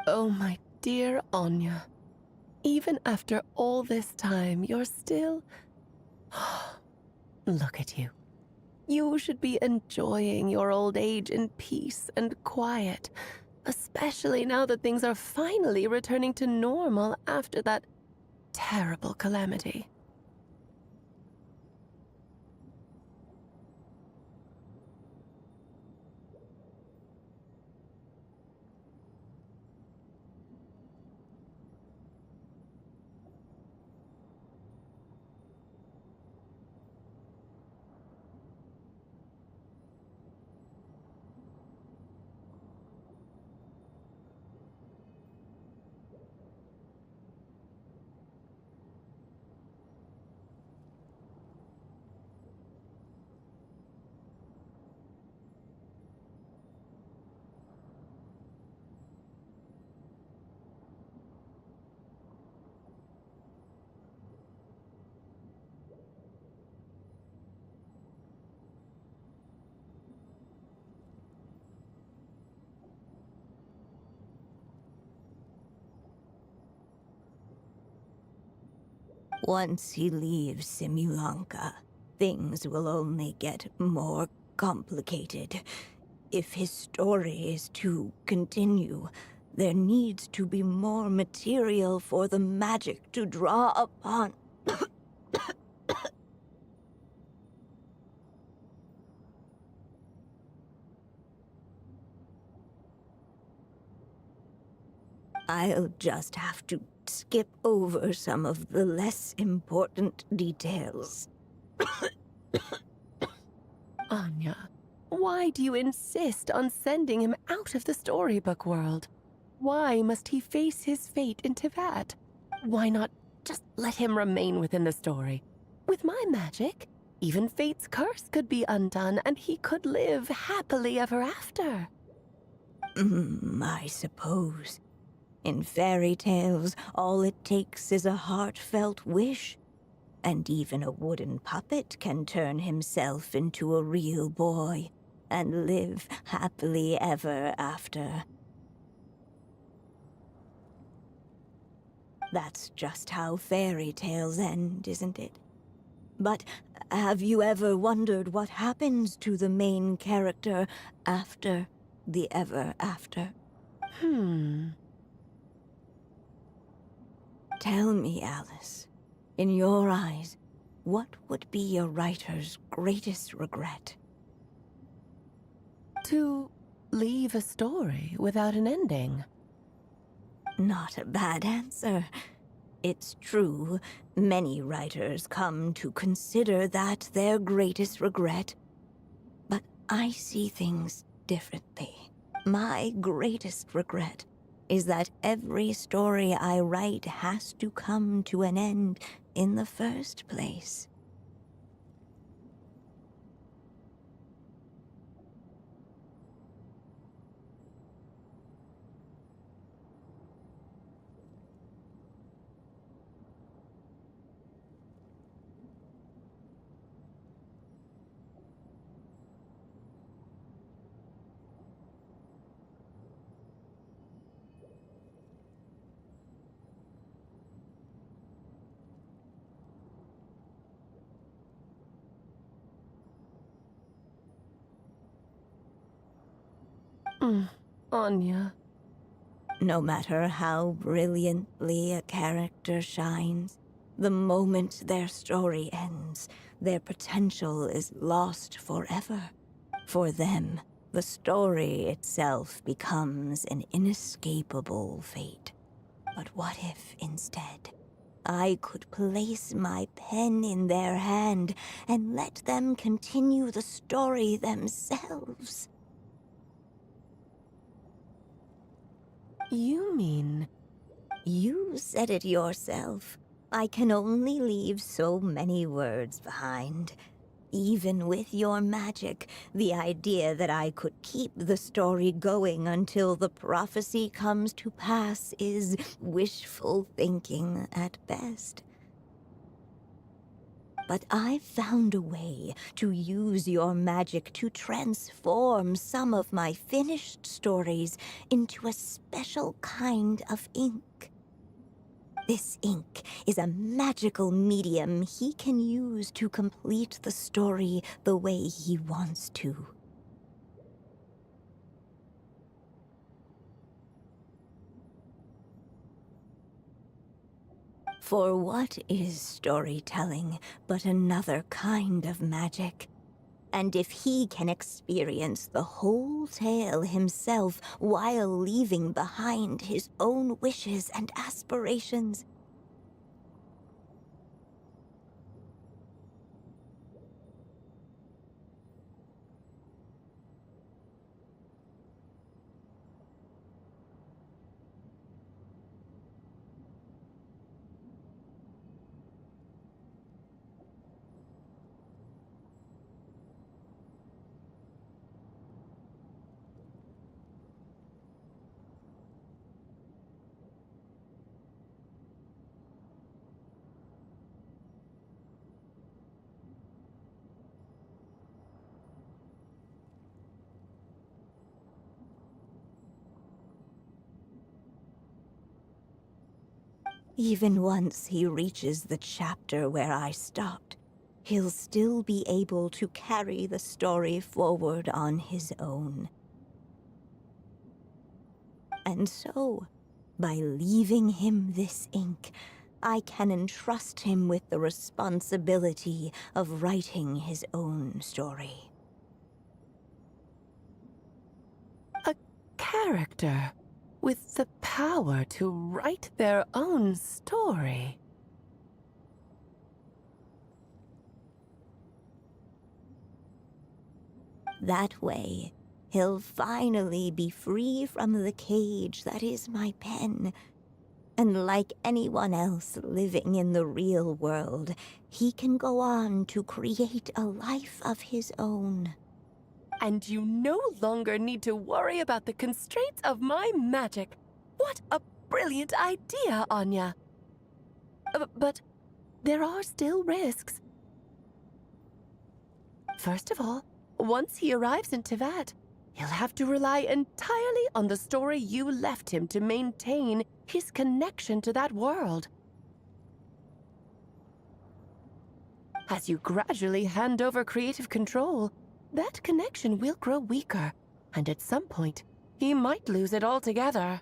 Oh, my dear Anya. Even after all this time, you're still... Look at you. You should be enjoying your old age in peace and quiet, especially now that things are finally returning to normal after that terrible calamity. Once he leaves Simulanka, things will only get more complicated. If his story is to continue, there needs to be more material for the magic to draw upon. I'll just have to skip over some of the less important details. Anya, why do you insist on sending him out of the storybook world? Why must he face his fate in Teyvat? Why not just let him remain within the story? With my magic, even fate's curse could be undone and he could live happily ever after. I suppose. In fairy tales, all it takes is a heartfelt wish. And even a wooden puppet can turn himself into a real boy and live happily ever after. That's just how fairy tales end, isn't it? But have you ever wondered what happens to the main character after the ever after? Tell me, Alice, in your eyes, what would be a writer's greatest regret? To leave a story without an ending. Not a bad answer. It's true, many writers come to consider that their greatest regret. But I see things differently. My greatest regret is that every story I write has to come to an end in the first place. Anya. No matter how brilliantly a character shines, the moment their story ends, their potential is lost forever. For them, the story itself becomes an inescapable fate. But what if, instead, I could place my pen in their hand and let them continue the story themselves? You mean... You said it yourself. I can only leave so many words behind. Even with your magic, the idea that I could keep the story going until the prophecy comes to pass is wishful thinking at best. But I found a way to use your magic to transform some of my finished stories into a special kind of ink. This ink is a magical medium he can use to complete the story the way he wants to. For what is storytelling but another kind of magic? And if he can experience the whole tale himself while leaving behind his own wishes and aspirations, even once he reaches the chapter where I stopped, he'll still be able to carry the story forward on his own. And so, by leaving him this ink, I can entrust him with the responsibility of writing his own story. A character with the power to write their own story. That way, he'll finally be free from the cage that is my pen. And like anyone else living in the real world, he can go on to create a life of his own. And you no longer need to worry about the constraints of my magic. What a brilliant idea, Anya. But there are still risks. First of all, once he arrives in Teyvat, he'll have to rely entirely on the story you left him to maintain his connection to that world. as you gradually hand over creative control, that connection will grow weaker, and at some point, he might lose it altogether.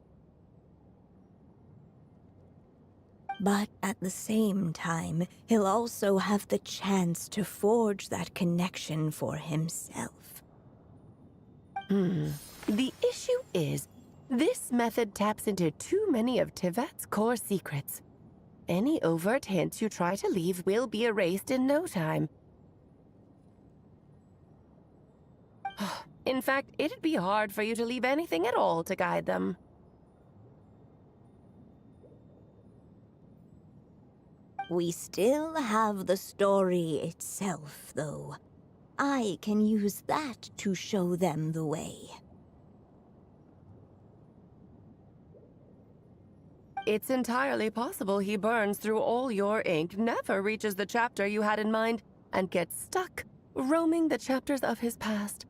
But at the same time, he'll also have the chance to forge that connection for himself. The issue is, this method taps into too many of Tevet's core secrets. Any overt hints you try to leave will be erased in no time. In fact, it'd be hard for you to leave anything at all to guide them. We still have the story itself, though. I can use that to show them the way. It's entirely possible he burns through all your ink, never reaches the chapter you had in mind, and gets stuck, roaming the chapters of his past.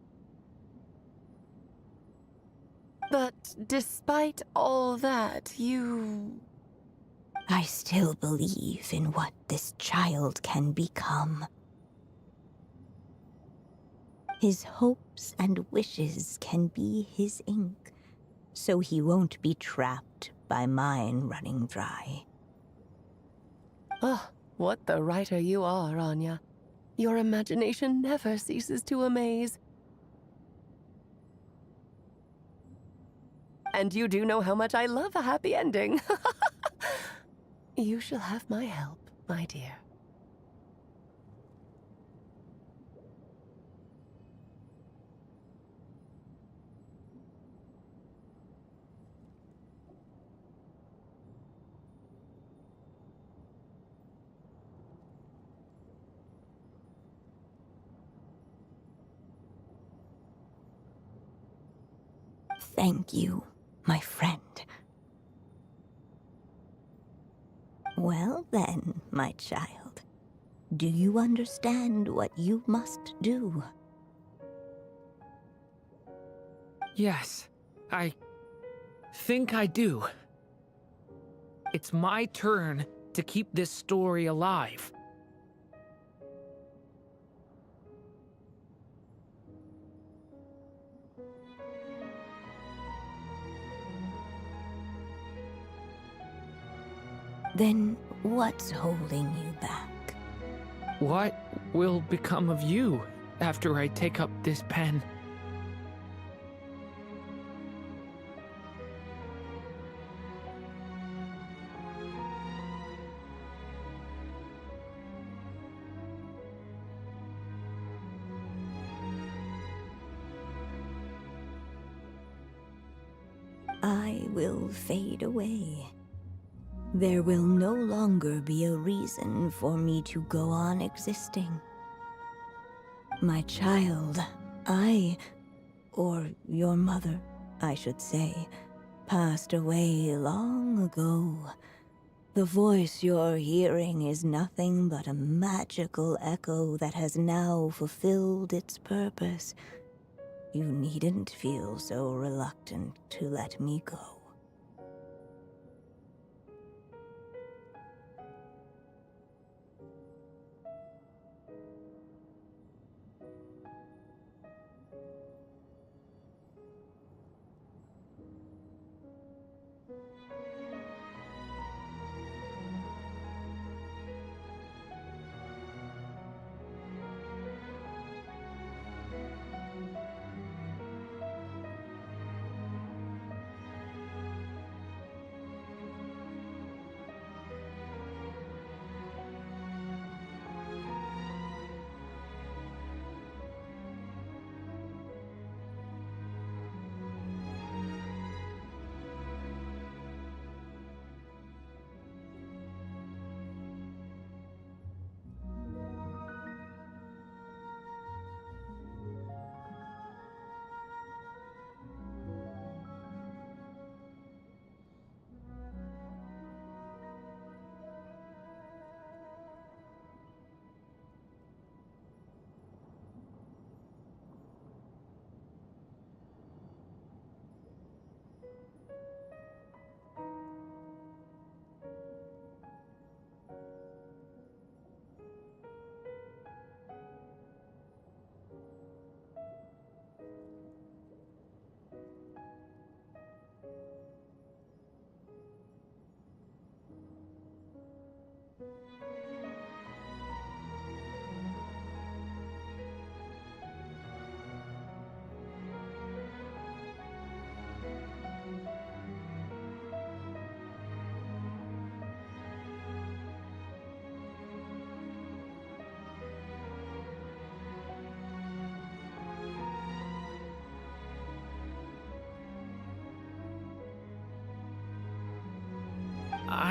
But despite all that, I still believe in what this child can become. His hopes and wishes can be his ink, so he won't be trapped by mine running dry. Oh, what the writer you are, Anya. Your imagination never ceases to amaze. And you do know how much I love a happy ending. You shall have my help, my dear. Thank you, my friend. Well then, my child, do you understand what you must do? Yes, I think I do. It's my turn to keep this story alive. Then what's holding you back? What will become of you after I take up this pen? I will fade away. There will no longer be a reason for me to go on existing. My child, or your mother, I should say, passed away long ago. The voice you're hearing is nothing but a magical echo that has now fulfilled its purpose. You needn't feel so reluctant to let me go.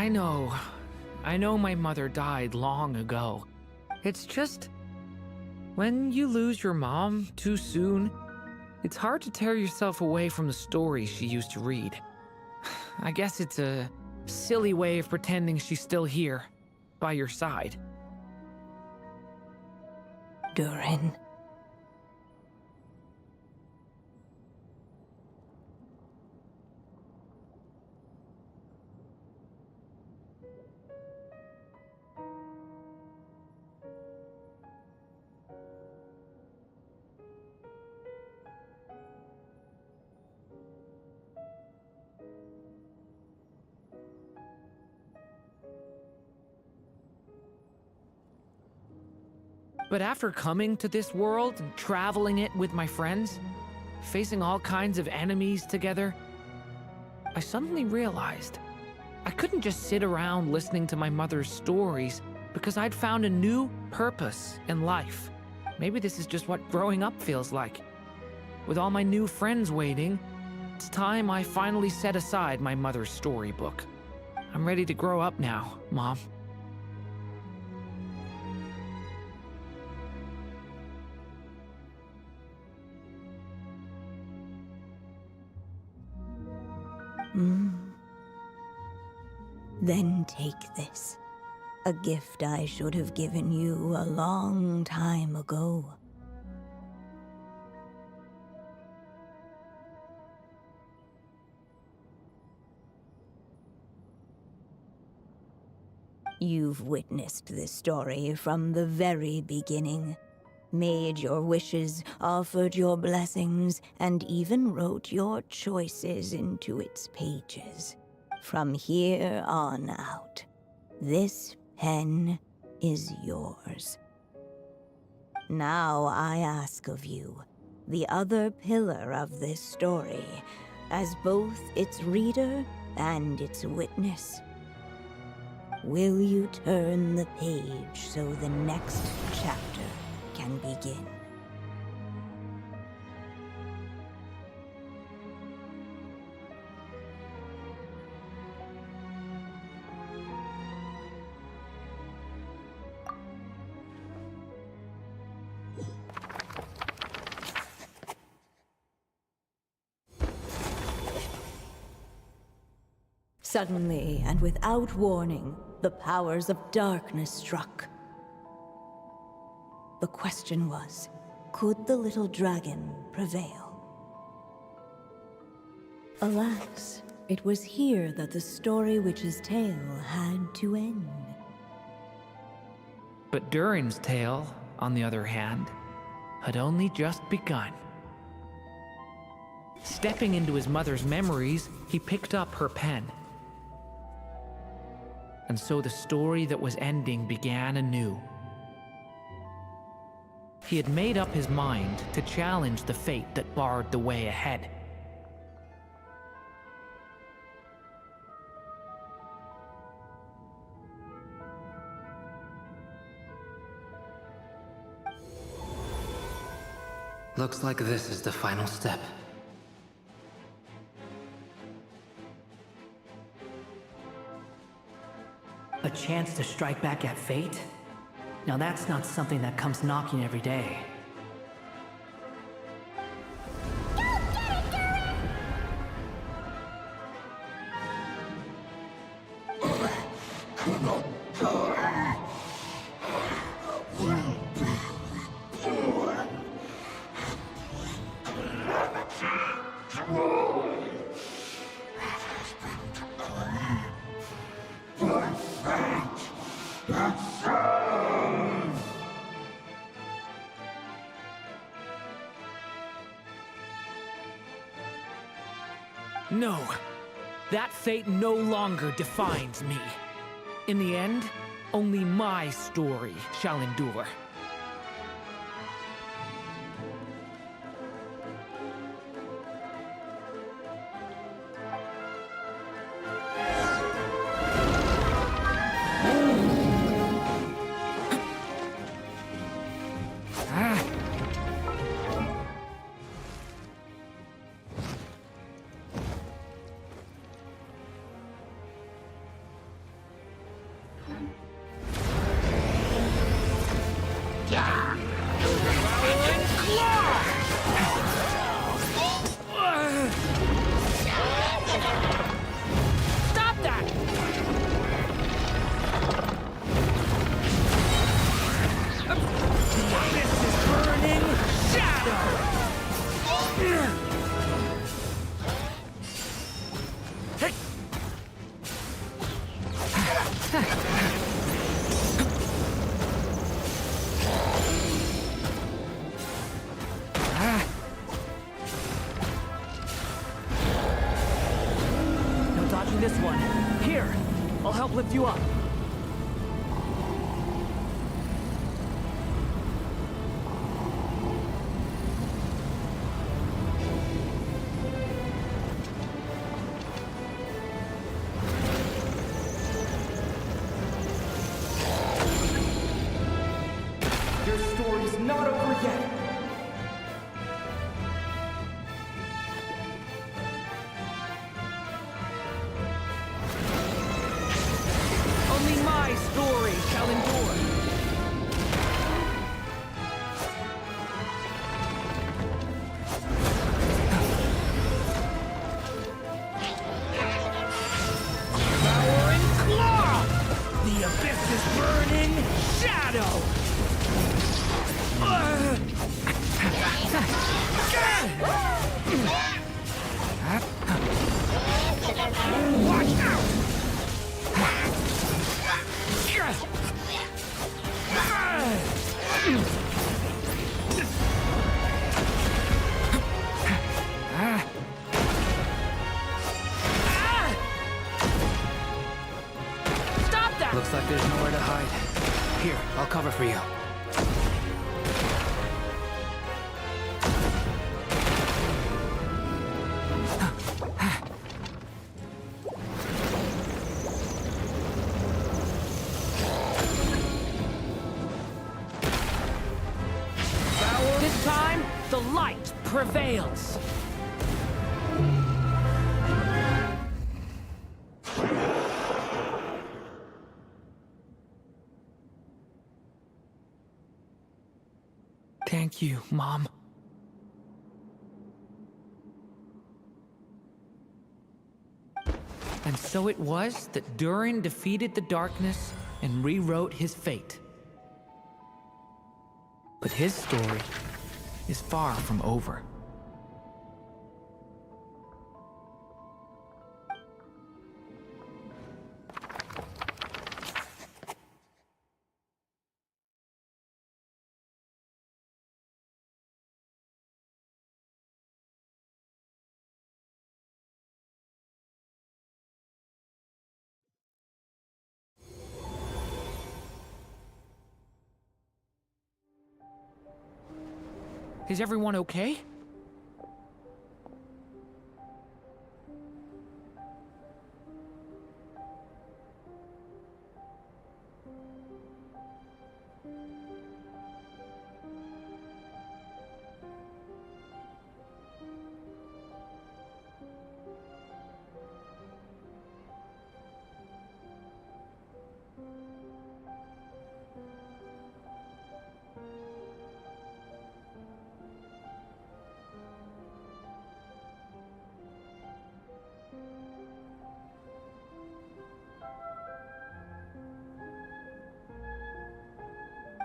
I know. I know my mother died long ago. It's just, when you lose your mom too soon, it's hard to tear yourself away from the stories she used to read. I guess it's a silly way of pretending she's still here, by your side. Durin. But after coming to this world and traveling it with my friends, facing all kinds of enemies together, I suddenly realized I couldn't just sit around listening to my mother's stories because I'd found a new purpose in life. Maybe this is just what growing up feels like. With all my new friends waiting, it's time I finally set aside my mother's storybook. I'm ready to grow up now, Mom. Then take this. A gift I should have given you a long time ago. You've witnessed this story from the very beginning. Made your wishes, offered your blessings, and even wrote your choices into its pages. From here on out, this pen is yours. Now I ask of you, the other pillar of this story, as both its reader and its witness. Will you turn the page so the next chapter can begin? Suddenly, and without warning, the powers of darkness struck. The question was, could the little dragon prevail? Alas, it was here that the story witch's tale had to end. But Durin's tale, on the other hand, had only just begun. Stepping into his mother's memories, he picked up her pen. And so the story that was ending began anew. He had made up his mind to challenge the fate that barred the way ahead. Looks like this is the final step. A chance to strike back at fate? Now that's not something that comes knocking every day. No, that fate no longer defines me. In the end, only my story shall endure. Stop that! This is burning shadow! No dodging this one. Here, I'll help lift you up. Your story's not over yet. Only my story shall endure. Power and claw! The abyss is burning shadow! Watch out! Stop that! Looks like there's nowhere to hide. Here, I'll cover for you. This time, the light prevails. Thank you, Mom. And so it was that Durin defeated the darkness and rewrote his fate. But his story is far from over. Is everyone okay?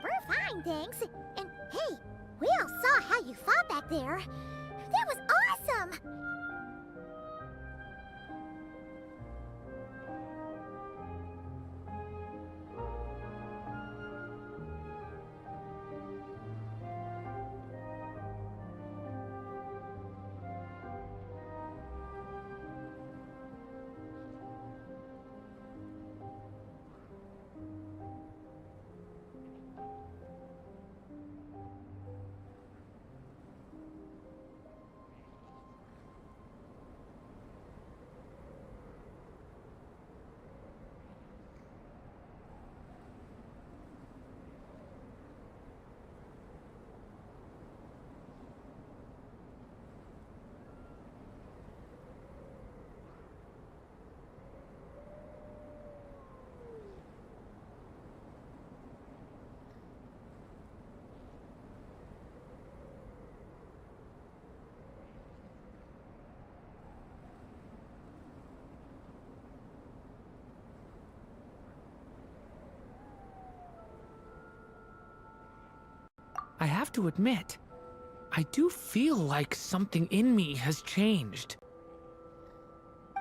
We're fine, thanks. And hey, we all saw how you fought back there. That was awesome! to admit, I do feel like something in me has changed.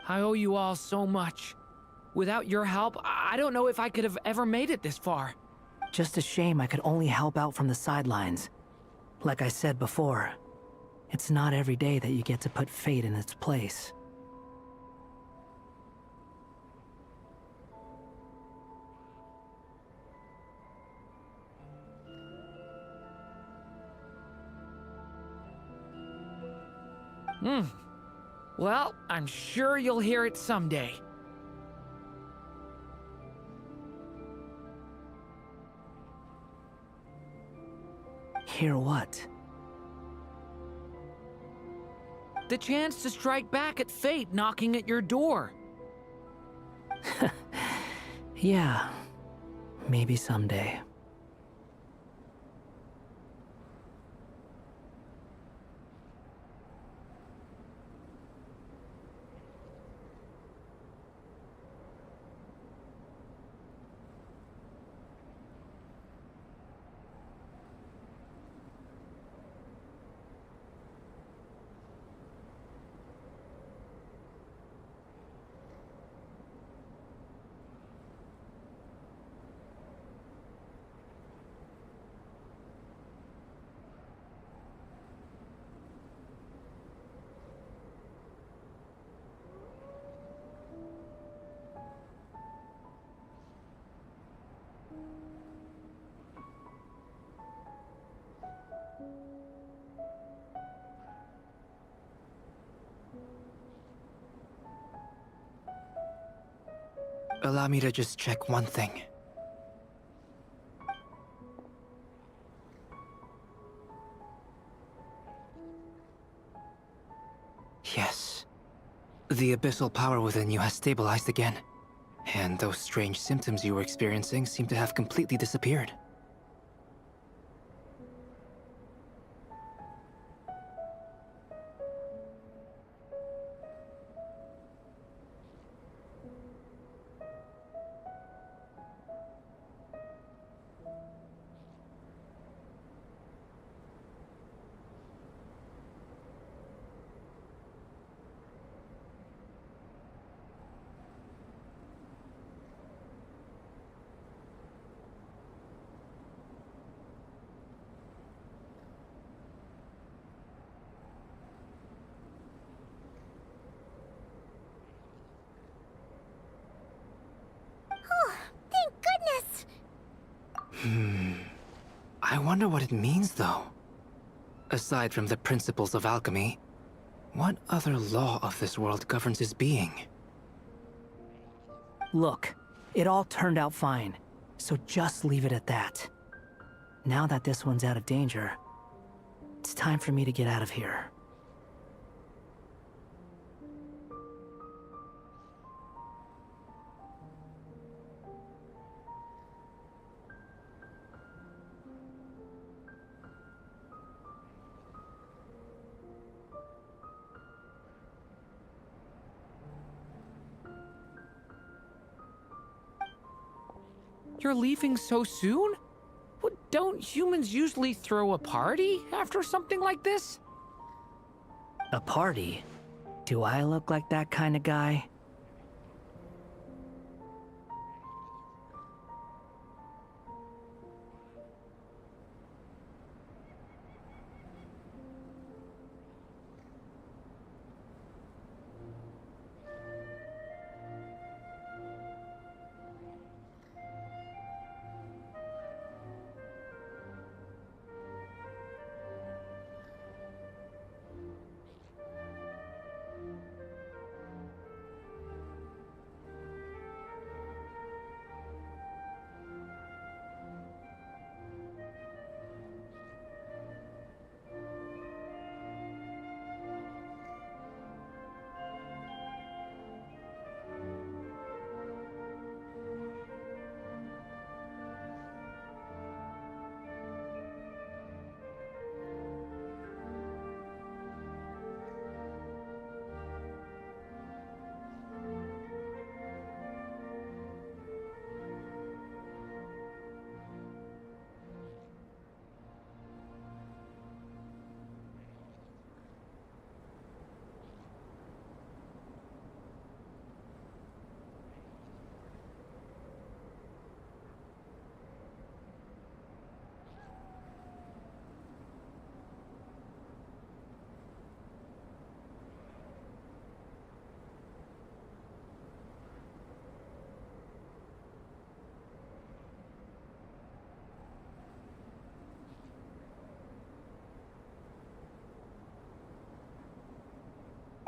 I owe you all so much. Without your help, I don't know if I could have ever made it this far. Just a shame I could only help out from the sidelines. Like I said before, it's not every day that you get to put fate in its place. Well, I'm sure you'll hear it someday. Hear what? The chance to strike back at fate knocking at your door. Yeah, maybe someday. Allow me to just check one thing. Yes. The abyssal power within you has stabilized again. And those strange symptoms you were experiencing seem to have completely disappeared. I wonder what it means, though. Aside from the principles of alchemy, what other law of this world governs his being? Look, it all turned out fine, so just leave it at that. Now that this one's out of danger, it's time for me to get out of here. You're leaving so soon? What, don't humans usually throw a party after something like this? A party? Do I look like that kind of guy?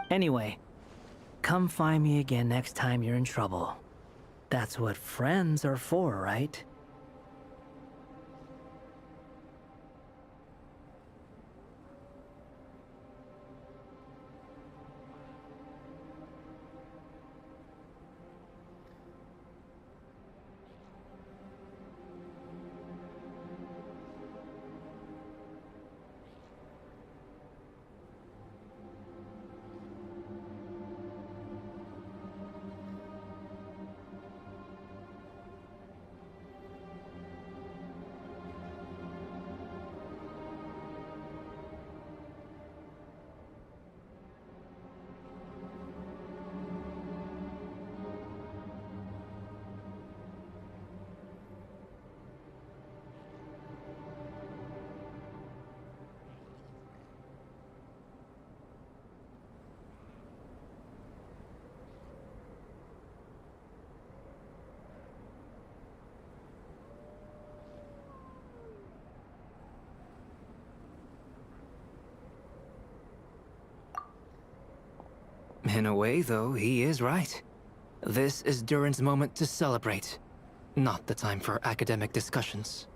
Anyway, come find me again next time you're in trouble. That's what friends are for, right? In a way, though, he is right. This is Durin's moment to celebrate, not the time for academic discussions.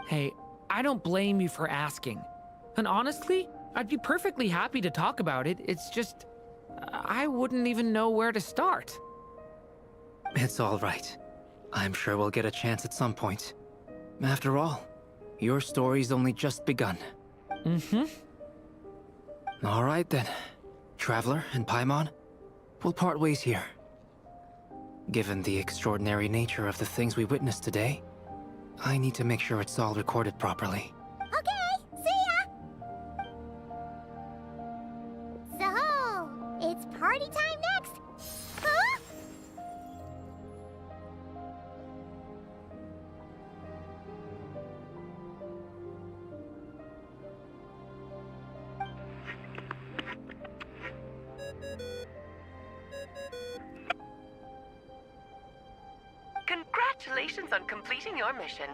Hey, I don't blame you for asking. And honestly, I'd be perfectly happy to talk about it. It's just, I wouldn't even know where to start. It's all right. I'm sure we'll get a chance at some point. After all, your story's only just begun. Mm-hmm. All right then. Traveler and Paimon, we'll part ways here. Given the extraordinary nature of the things we witnessed today, I need to make sure it's all recorded properly. Okay, see ya! So, it's party time next! Huh? Congratulations on completing your mission.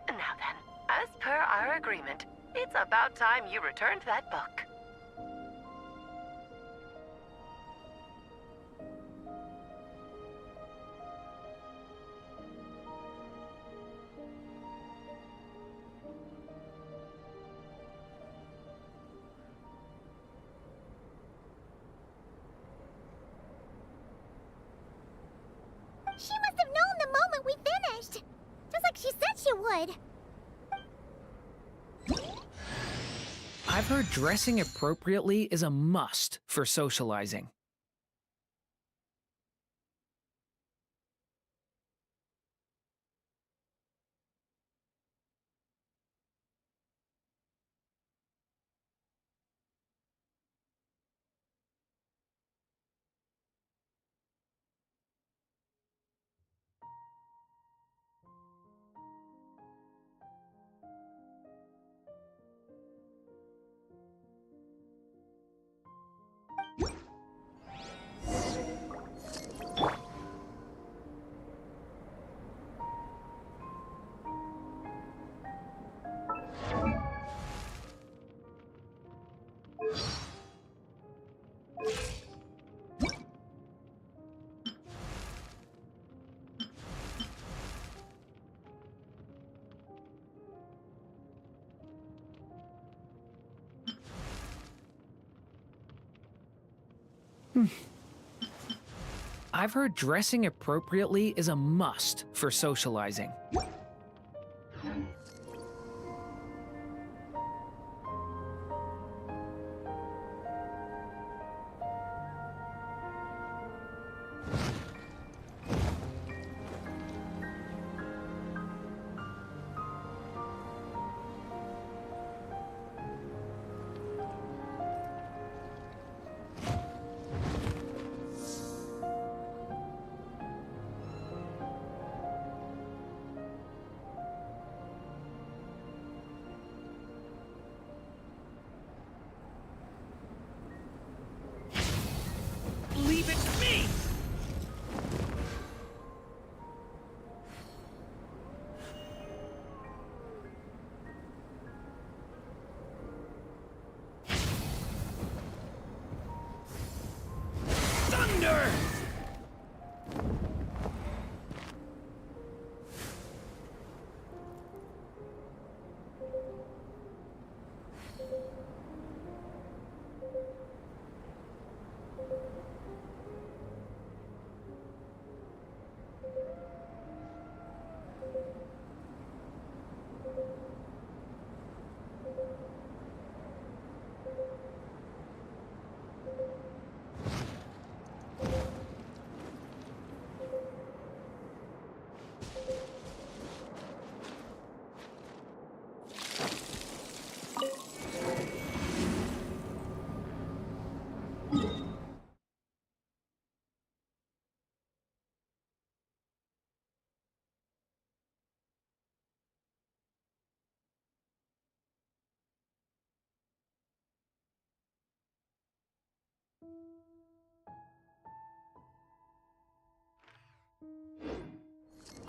Now then, as per our agreement, it's about time you returned that book. She must have known the moment we finished! Just like she said she would! I've heard dressing appropriately is a must for socializing. I've heard dressing appropriately is a must for socializing.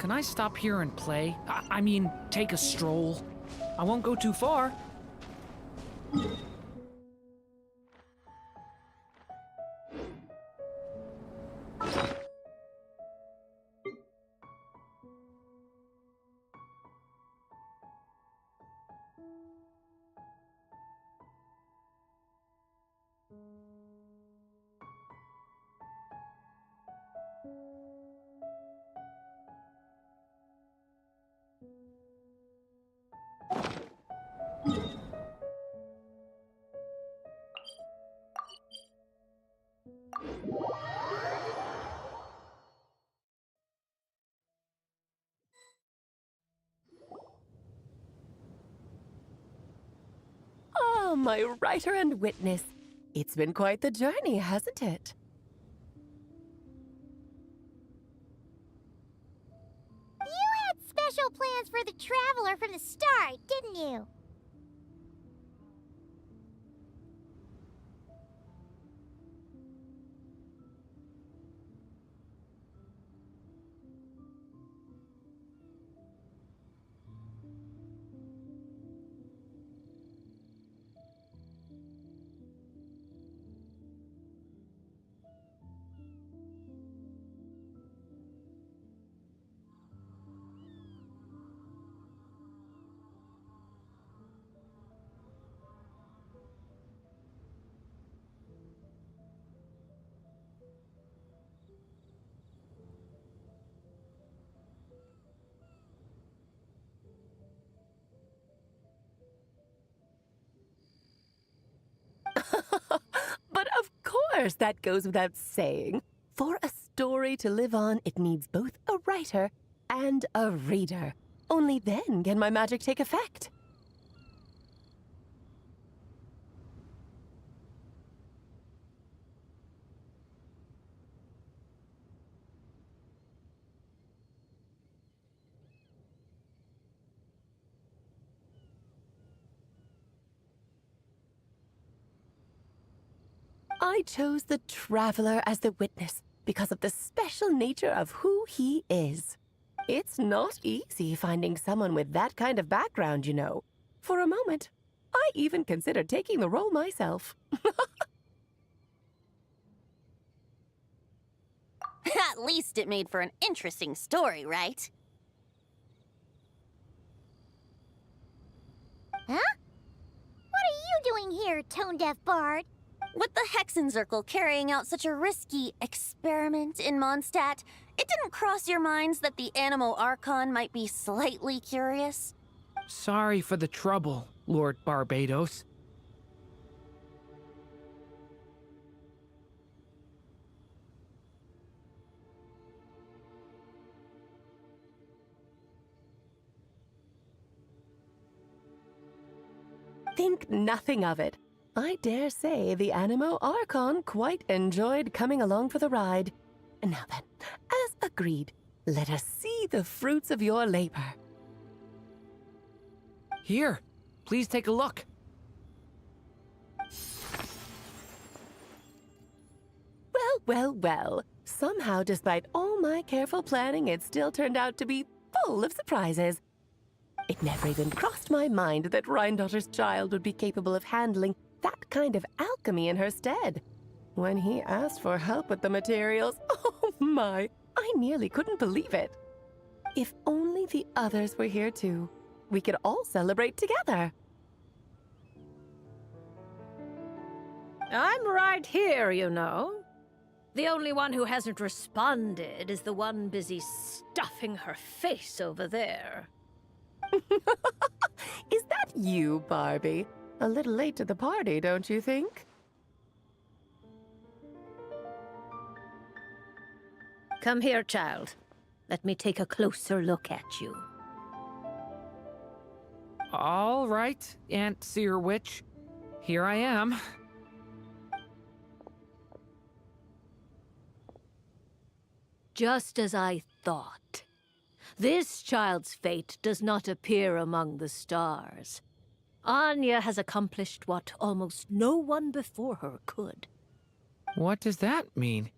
can I stop here and play? I mean, take a stroll. I won't go too far. Oh, my writer and witness. It's been quite the journey, hasn't it? You had special plans for the Traveler from the start, didn't you? But of course, that goes without saying. For a story to live on, it needs both a writer and a reader. Only then can my magic take effect. I chose the Traveler as the witness because of the special nature of who he is. It's not easy finding someone with that kind of background, you know. For a moment, I even considered taking the role myself. At least it made for an interesting story, right? Huh? What are you doing here, tone-deaf bard? With the Hexenzirkel carrying out such a risky experiment in Mondstadt, it didn't cross your minds that the Animo Archon might be slightly curious? Sorry for the trouble, Lord Barbados. Think nothing of it. I dare say the Animo Archon quite enjoyed coming along for the ride. Now then, as agreed, let us see the fruits of your labor. Here, please take a look. Well, well, well. Somehow, despite all my careful planning, it still turned out to be full of surprises. It never even crossed my mind that Rhindotter's child would be capable of handling that kind of alchemy in her stead. When he asked for help with the materials, oh my, I nearly couldn't believe it. If only the others were here too, we could all celebrate together. I'm right here, you know. The only one who hasn't responded is the one busy stuffing her face over there. Is that you, Barbie? A little late to the party, don't you think? Come here, child. Let me take a closer look at you. All right, Aunt Seer Witch. Here I am. Just as I thought. This child's fate does not appear among the stars. Anya has accomplished what almost no one before her could. What does that mean?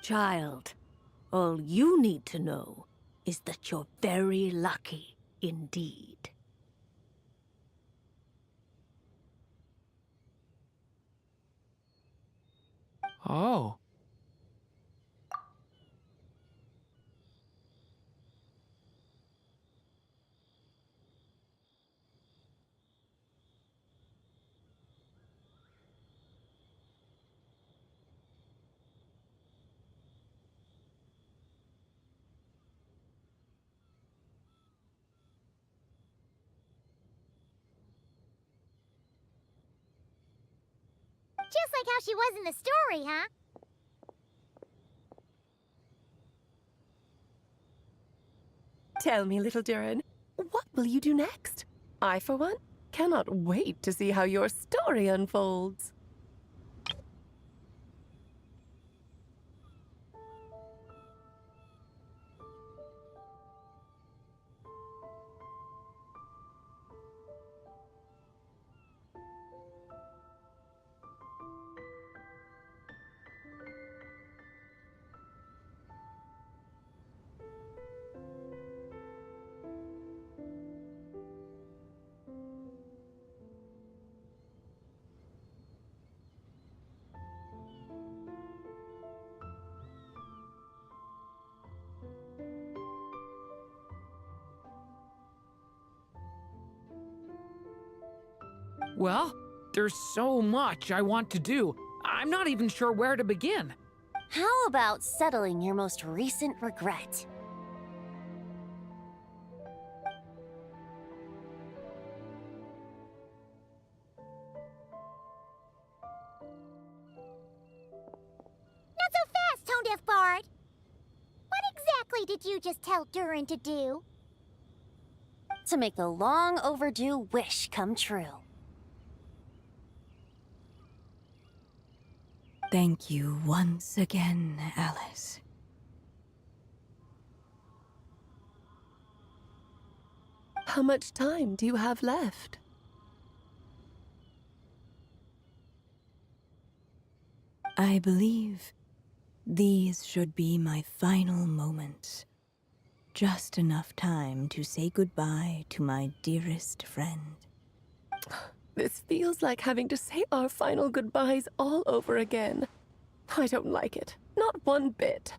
Child, All you need to know is that you're very lucky indeed. Oh. Just like how she was in the story, huh? Tell me, little Durin, what will you do next? I, for one, cannot wait to see how your story unfolds. Well, there's so much I want to do. I'm not even sure where to begin. How about settling your most recent regret? Not so fast, Tone Deaf Bard! What exactly did you just tell Durin to do? To make the long overdue wish come true. Thank you once again, Alice. How much time do you have left? I believe these should be my final moments. Just enough time to say goodbye to my dearest friend. This feels like having to say our final goodbyes all over again. I don't like it. Not one bit.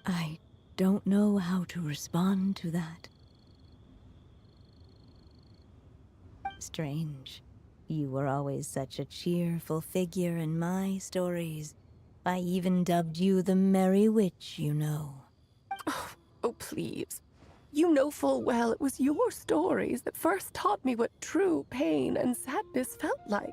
I don't know how to respond to that. Strange. You were always such a cheerful figure in my stories. I even dubbed you the Merry Witch, you know. Oh, please. You know full well it was your stories that first taught me what true pain and sadness felt like.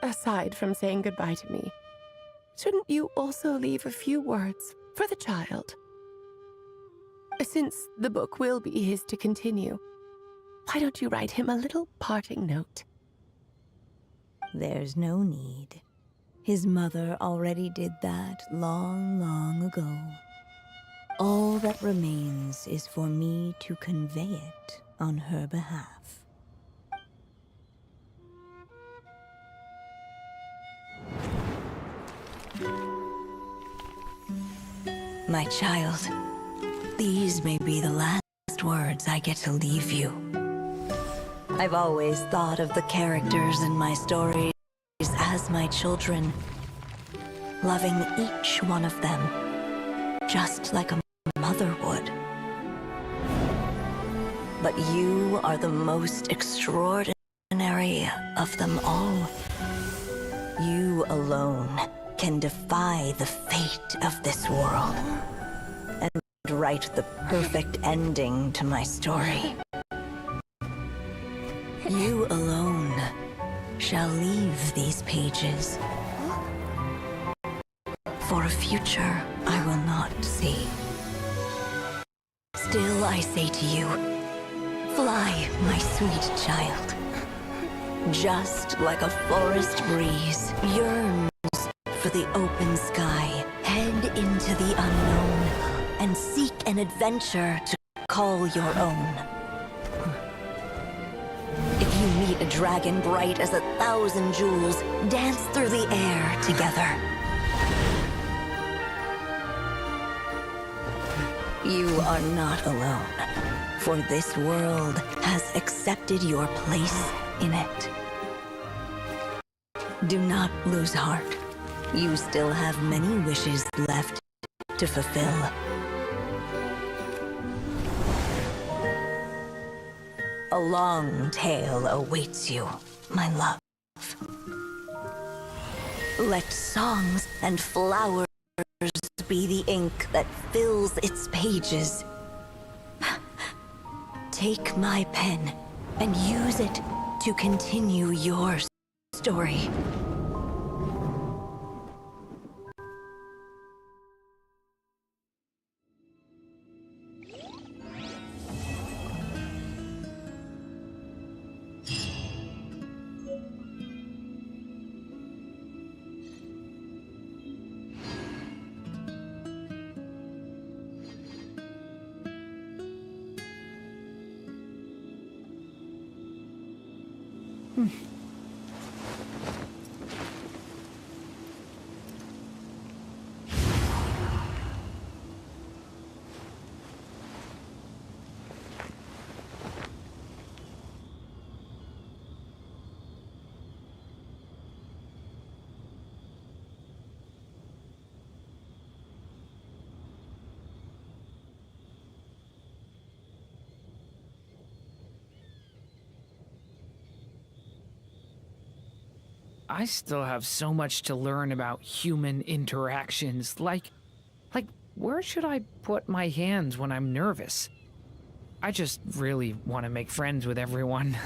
Aside from saying goodbye to me, shouldn't you also leave a few words for the child? Since the book will be his to continue, why don't you write him a little parting note? There's no need. His mother already did that long, long ago. All that remains is for me to convey it on her behalf. My child, these may be the last words I get to leave you. I've always thought of the characters in my stories as my children, loving each one of them, just like a mother would. But you are the most extraordinary of them all. You alone can defy the fate of this world and write the perfect ending to my story. You alone shall leave these pages for a future I will not see. Still I say to you, fly, my sweet child. Just like a forest breeze yearns for the open sky, head into the unknown and seek an adventure to call your own. If you meet a dragon bright as 1,000 jewels, dance through the air together. You are not alone, for this world has accepted your place in it. Do not lose heart. You still have many wishes left to fulfill. A long tale awaits you, my love. Let songs and flowers be the ink that fills its pages. Take my pen and use it to continue your story. I still have so much to learn about human interactions. Like, where should I put my hands when I'm nervous? I just really want to make friends with everyone.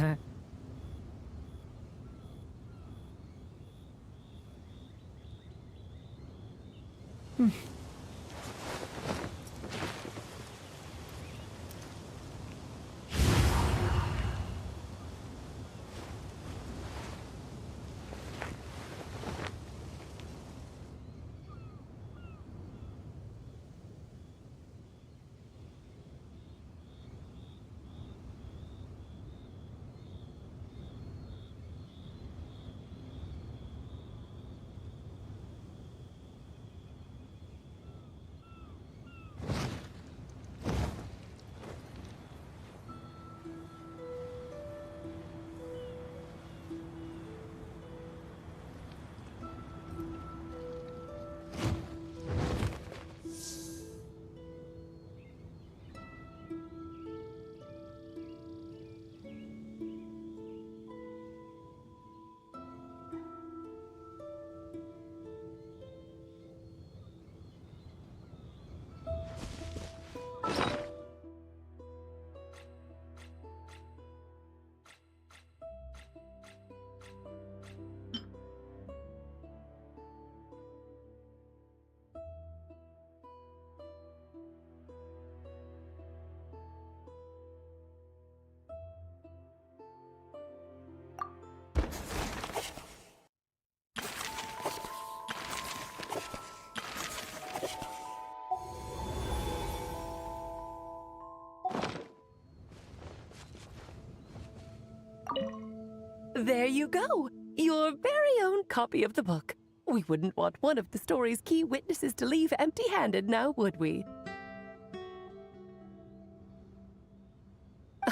There you go! Your very own copy of the book. We wouldn't want one of the story's key witnesses to leave empty-handed now, would we?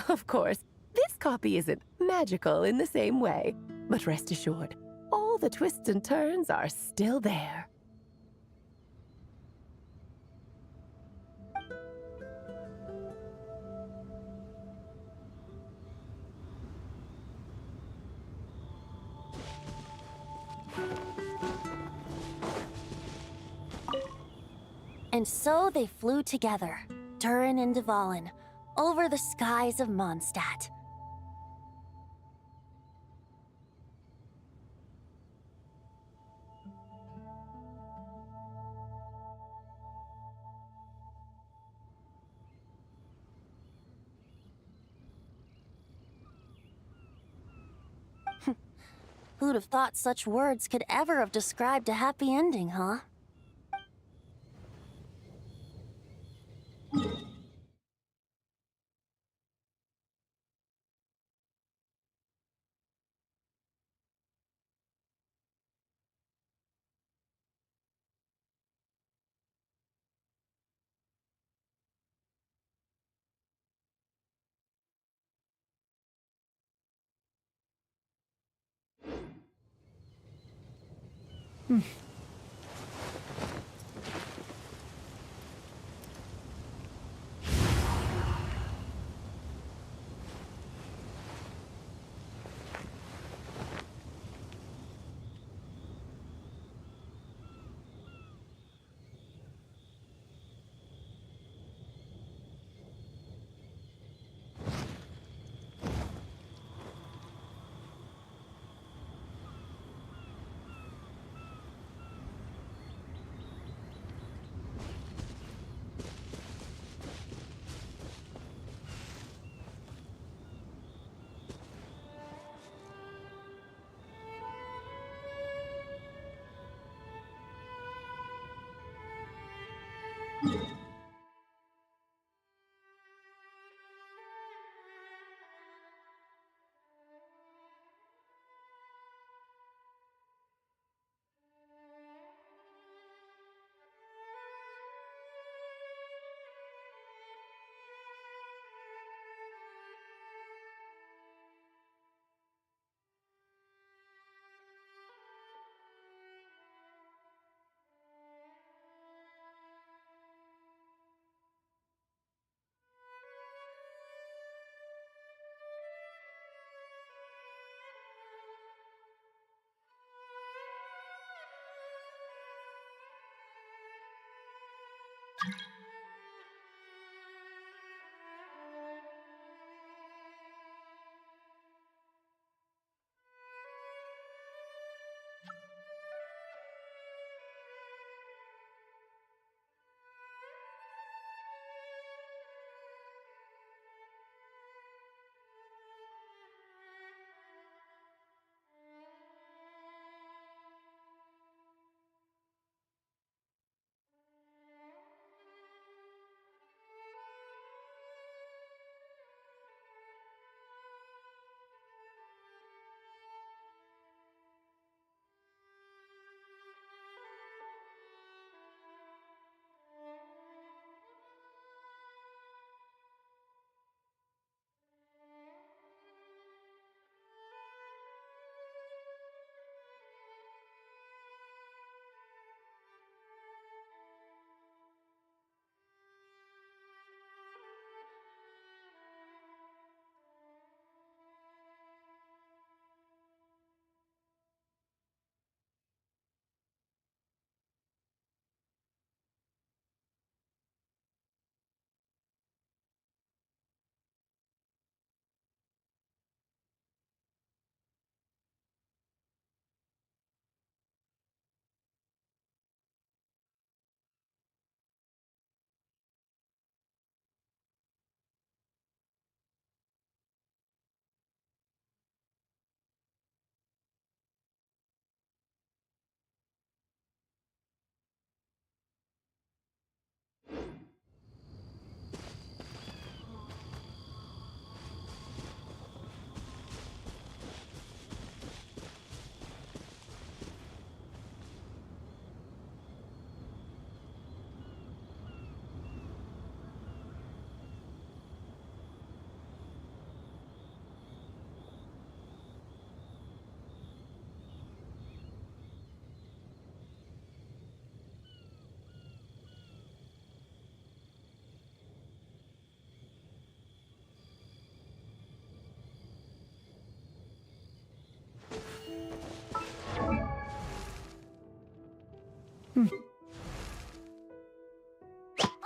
Of course, this copy isn't magical in the same way, but rest assured, all the twists and turns are still there. And so they flew together, Durin and Dvalin, over the skies of Mondstadt. Who'd have thought such words could ever have described a happy ending, huh?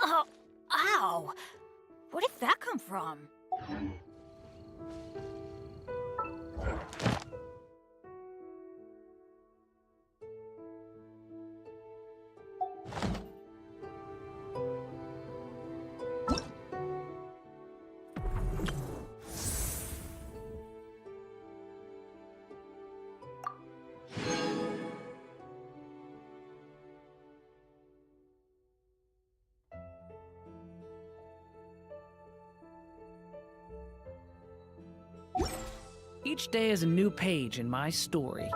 Oh, ow! Where did that come from? Each day is a new page in my story.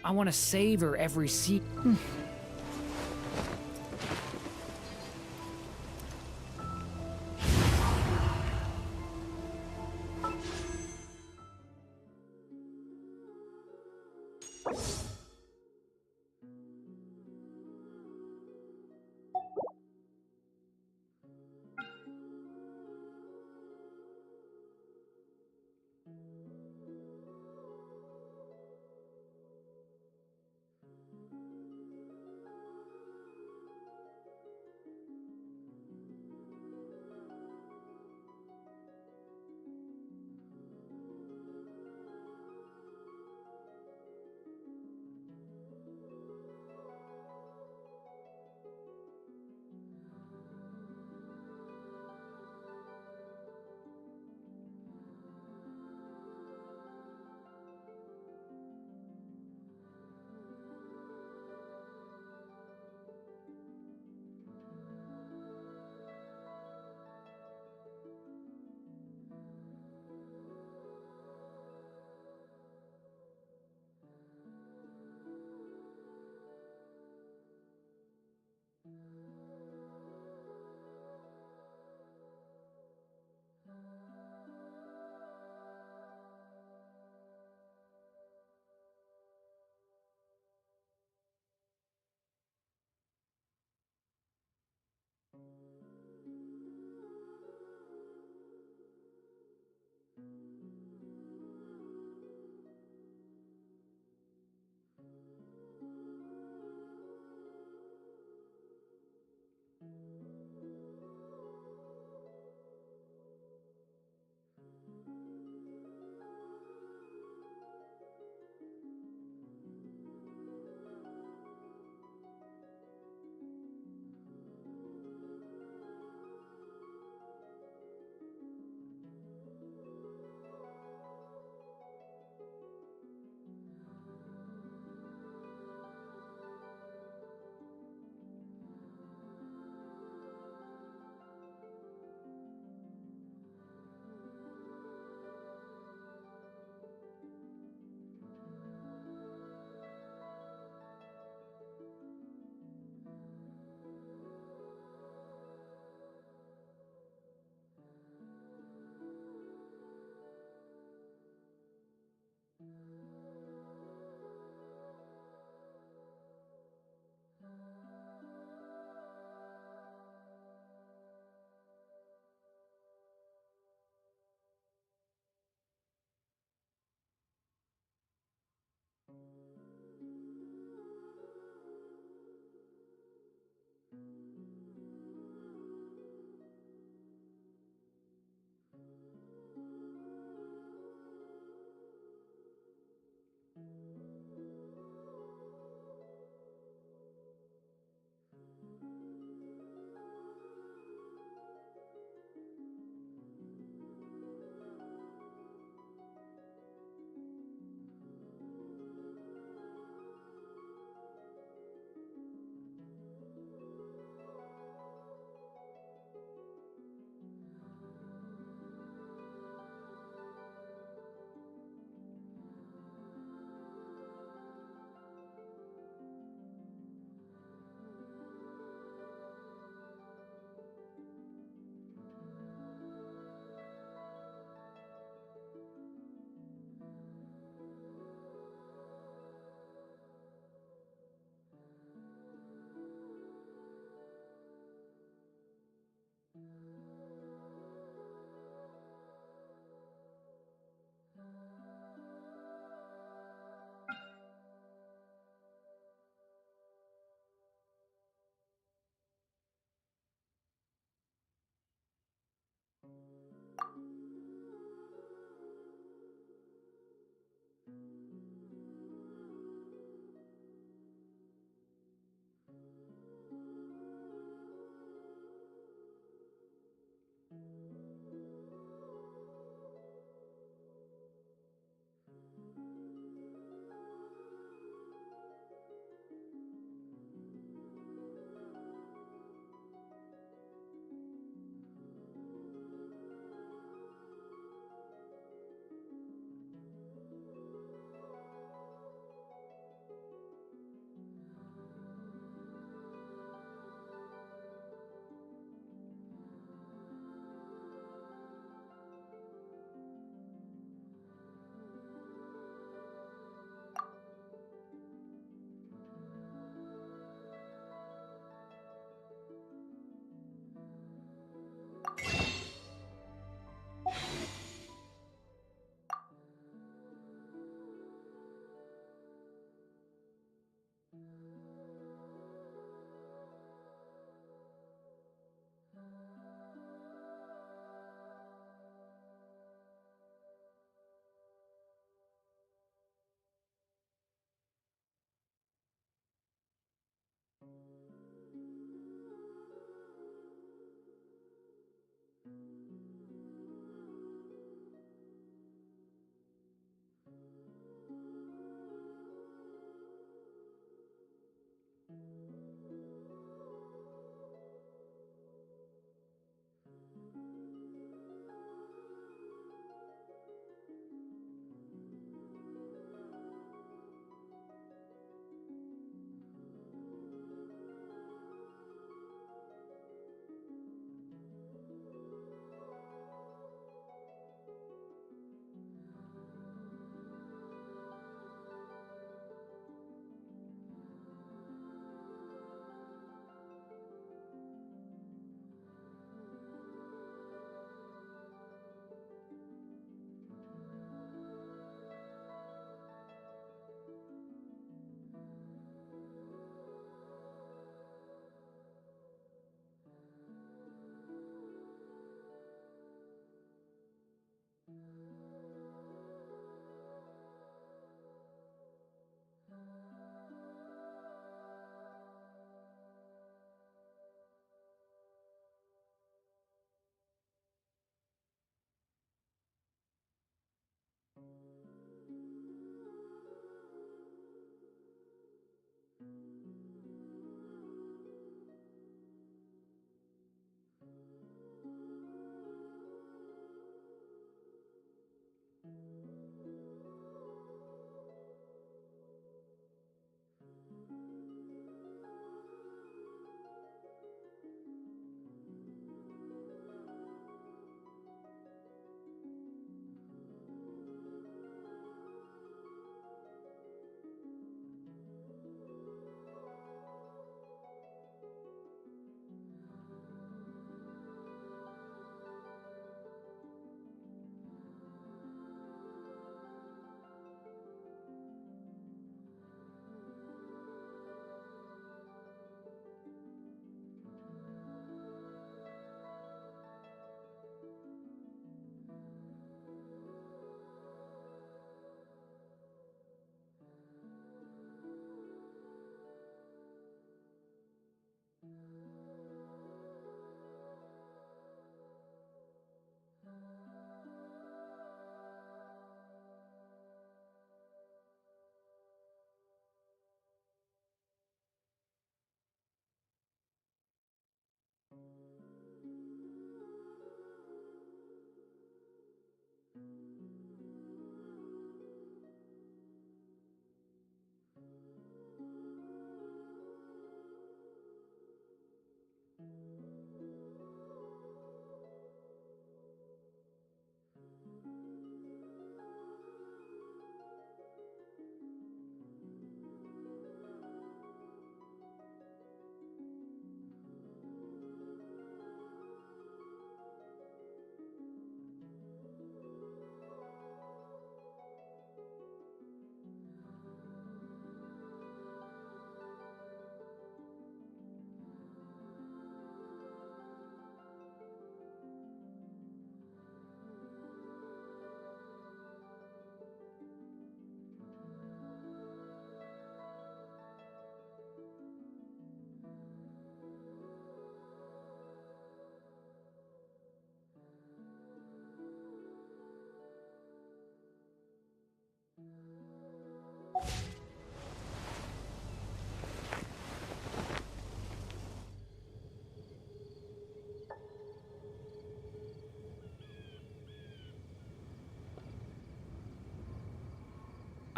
I want to savor every seat.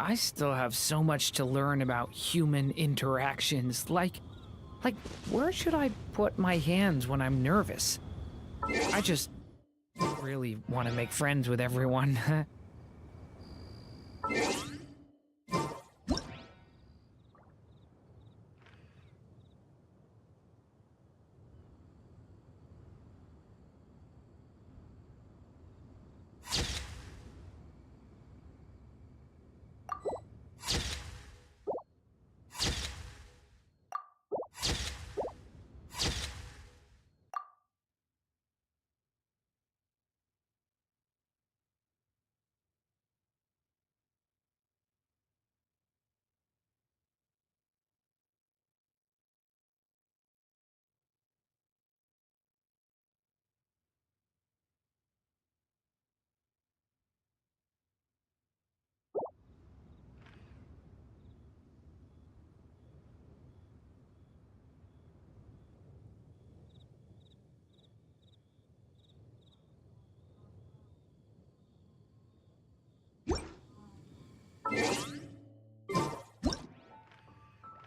I still have so much to learn about human interactions. Like, where should I put my hands when I'm nervous? I just really want to make friends with everyone.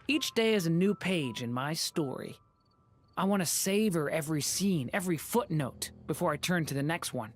Each day is a new page in my story. I want to savor every scene, every footnote, before I turn to the next one.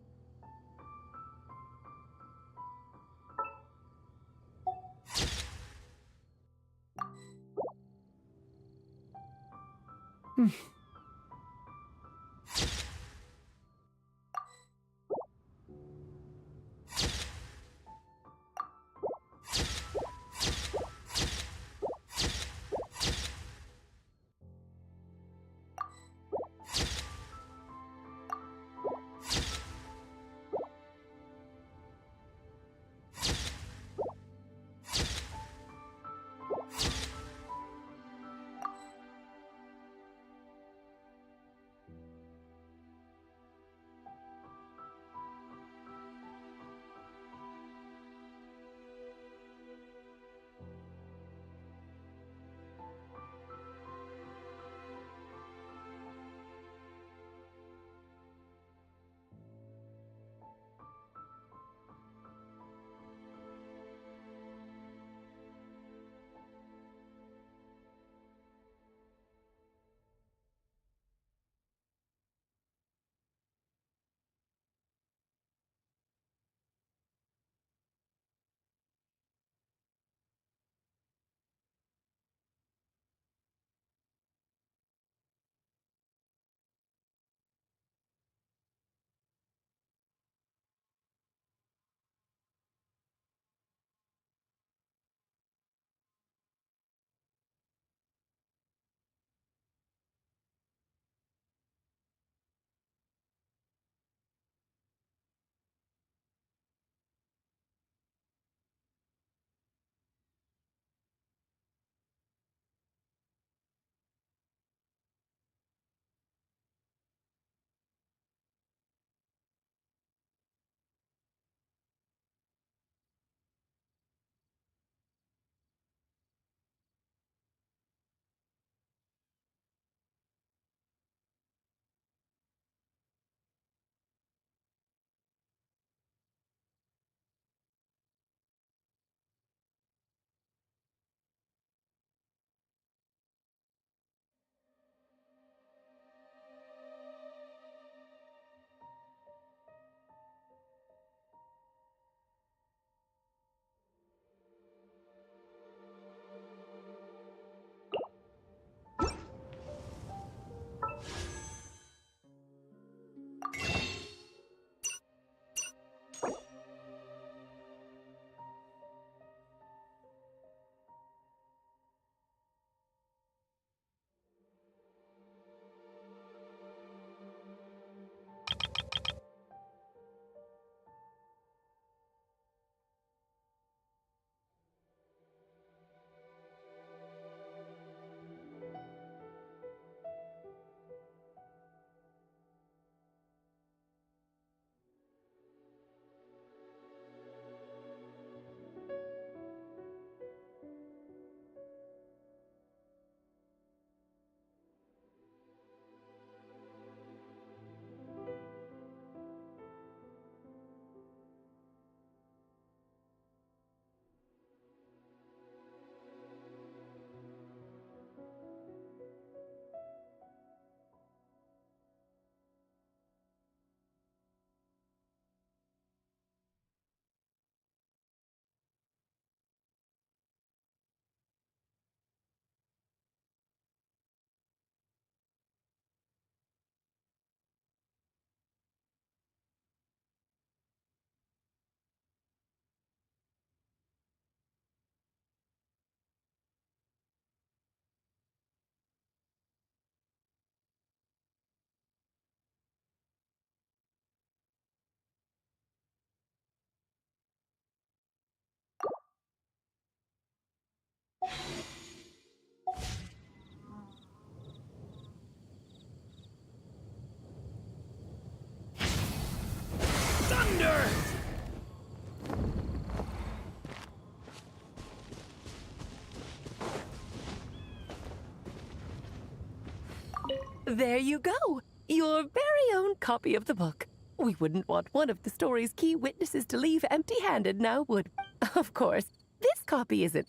There you go. Your very own copy of the book. We wouldn't want one of the story's key witnesses to leave empty-handed now, would we? Of course, this copy isn't.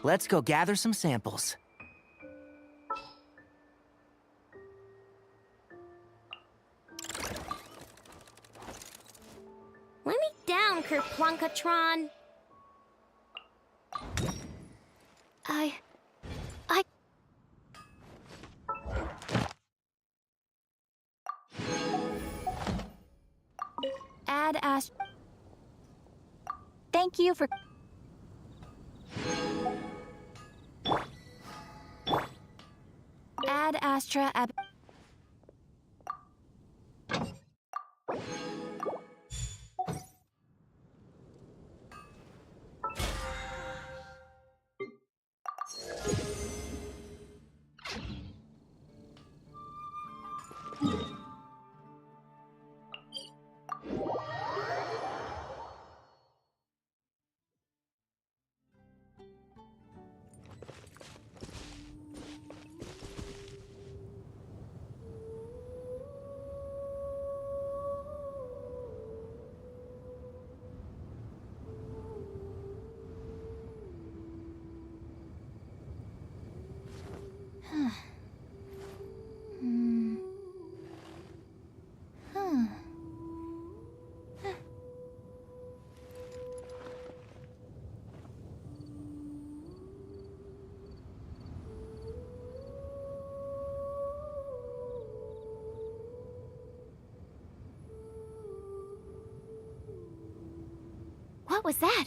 Let's go gather some samples. Let me down, Kerplunkatron. I... Ad Ast... Thank you for... Ad Astra Ab... was that?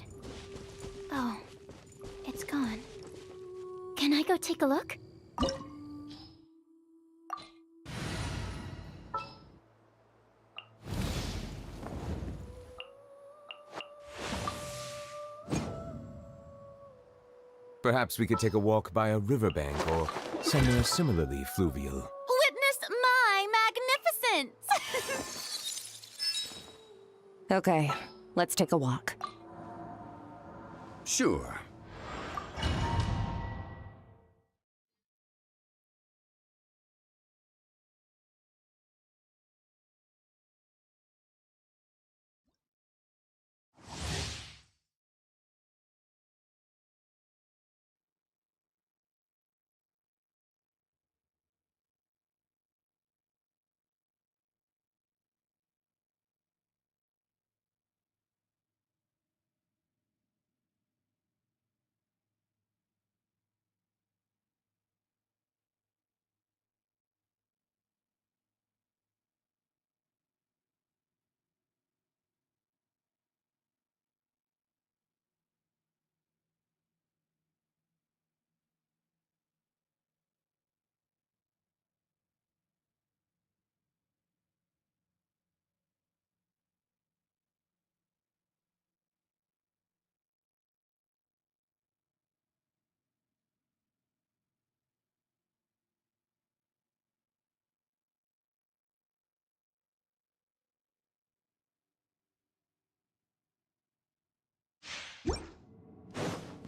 Oh, it's gone. Can I go take a look? Perhaps we could take a walk by a riverbank or somewhere similarly fluvial. Witness my magnificence! Okay, let's take a walk. Sure.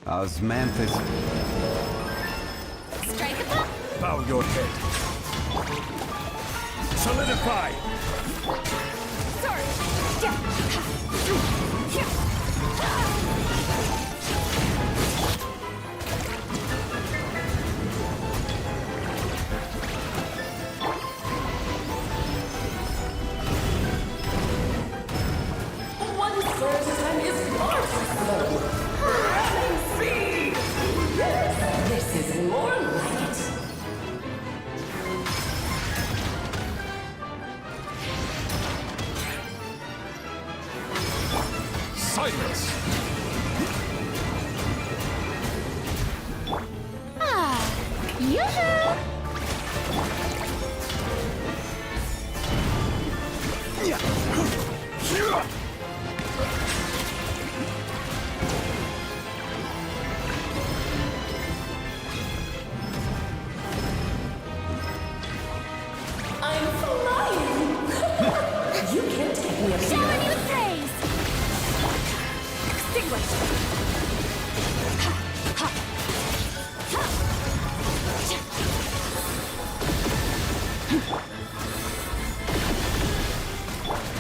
Osmanthus. Strike a pop! Bow your head. Solidify! Sword! One surgeon is more see! Yes, this is more like it. Silence! Yoo-hoo! I'm flying! You can't take me up Showering you here. with praise! Extinguish!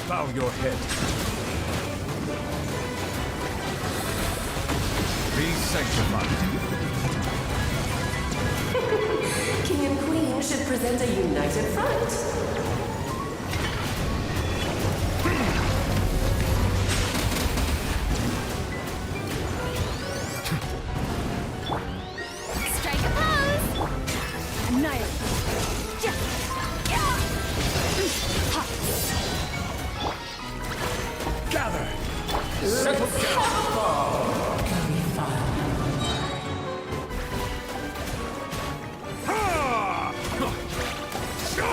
Bow your head. Be sanctified. King and Queen should present a united front. Strike a pose! Annihilate! Gather! Settle down! Ha! Sha!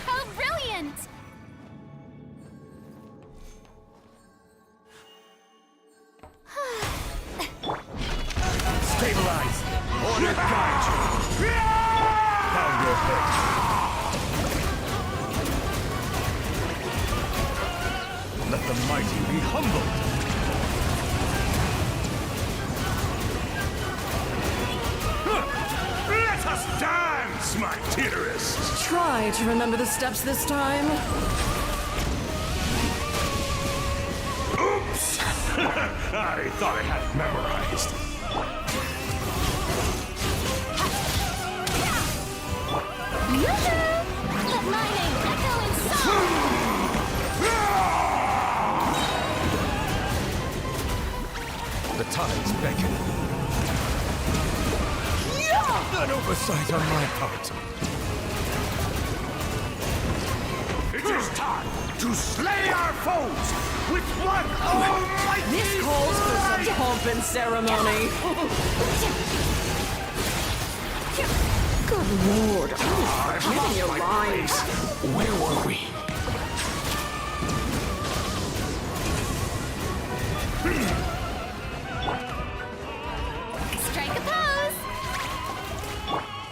How brilliant! Stabilize! Order guide you! Bow your head. Let the mighty be humbled! Let us dance, my dearest! Try to remember the steps this time. Oops! I thought I had it memorized. Yoo-hoo! Let my name echo in song! The tides beckon. Yeah! An oversight on my part. It is time to slay our foes with one almighty This calls for some pomp and ceremony. Good lord, I'm forgetting your lines. Where were we? Strike a pose!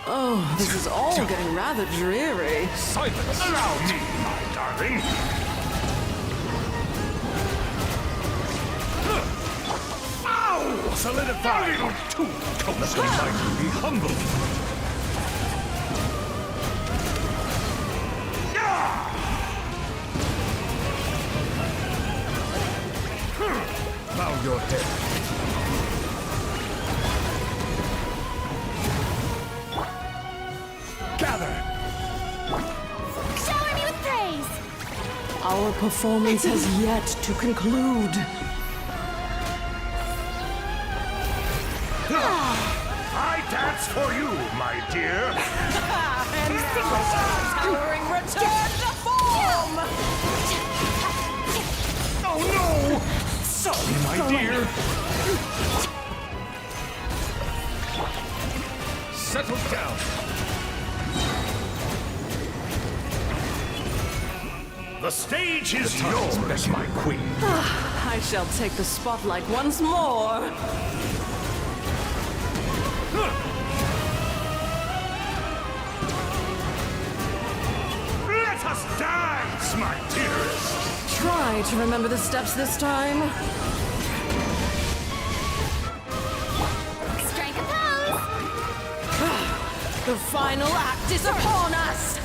Oh, this is all getting rather dreary. Silence! Allow me, my darling. Ow! Solidify! A little too close, I might be humbled. Bow your head. Gather! Shower me with praise! Our performance has yet to conclude. I dance for you, my dear. And towering return to form! Oh no! Sorry, my dear. Settle down. The stage is yours, my queen. I shall take the spotlight once more. Let us dance, my dearest. Try to remember the steps this time. Strike a pose! The final act is upon us!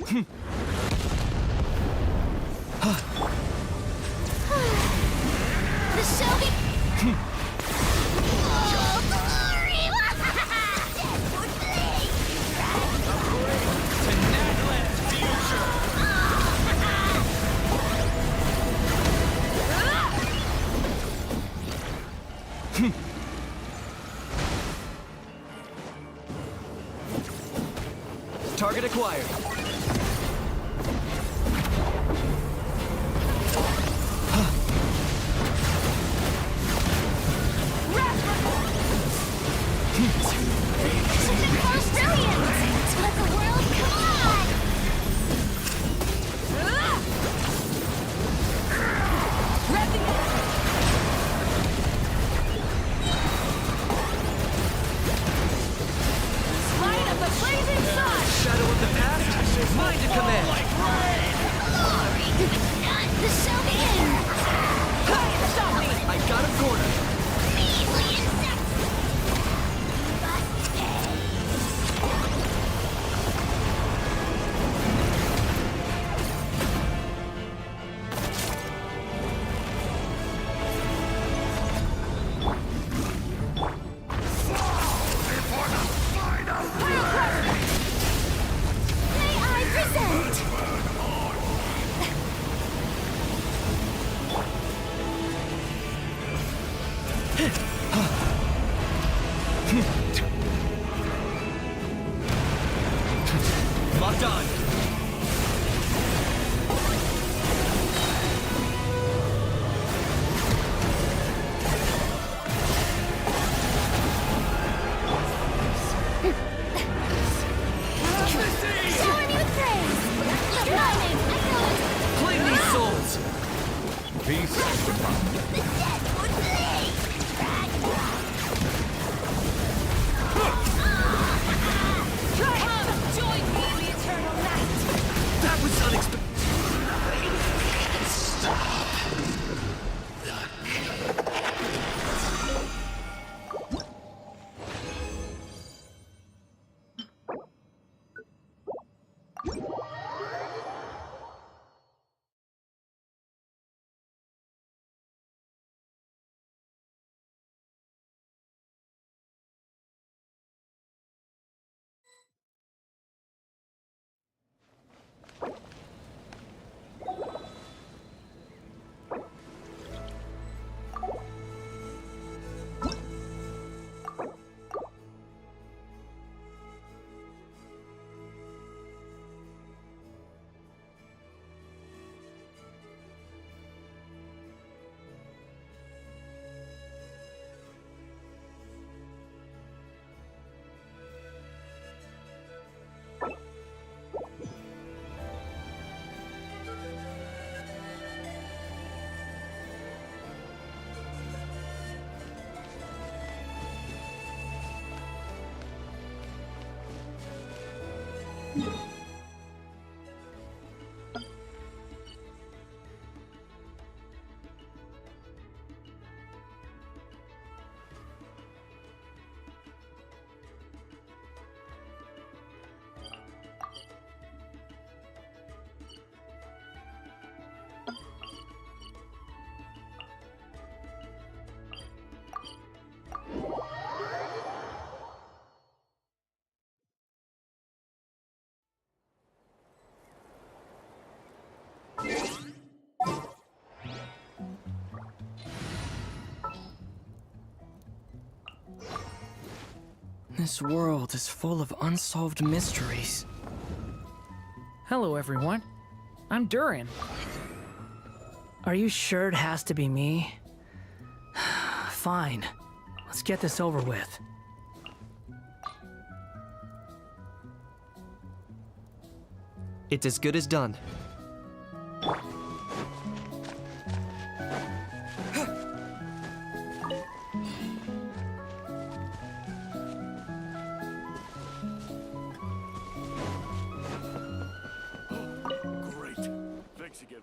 The show be... Oh, glory! To Nadland's future! Target acquired. Let the world collide! Light of the blazing sun! Shadow of the past, mine to command. Glory to the sun! The show begins! Stop me! I got him cornered. Measly insects! Must pay! May I present? Locked on. Shower me with praise! Look, lightning! I know it! Claim these souls. Peace. The dead would bleed! Come, join me in the eternal night! That was unexpected. This world is full of unsolved mysteries. Hello, everyone. I'm Durin. Are you sure it has to be me? Fine. Let's get this over with. It's as good as done. Great. Thanks again.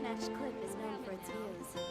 Snatch Cliff is known for its views.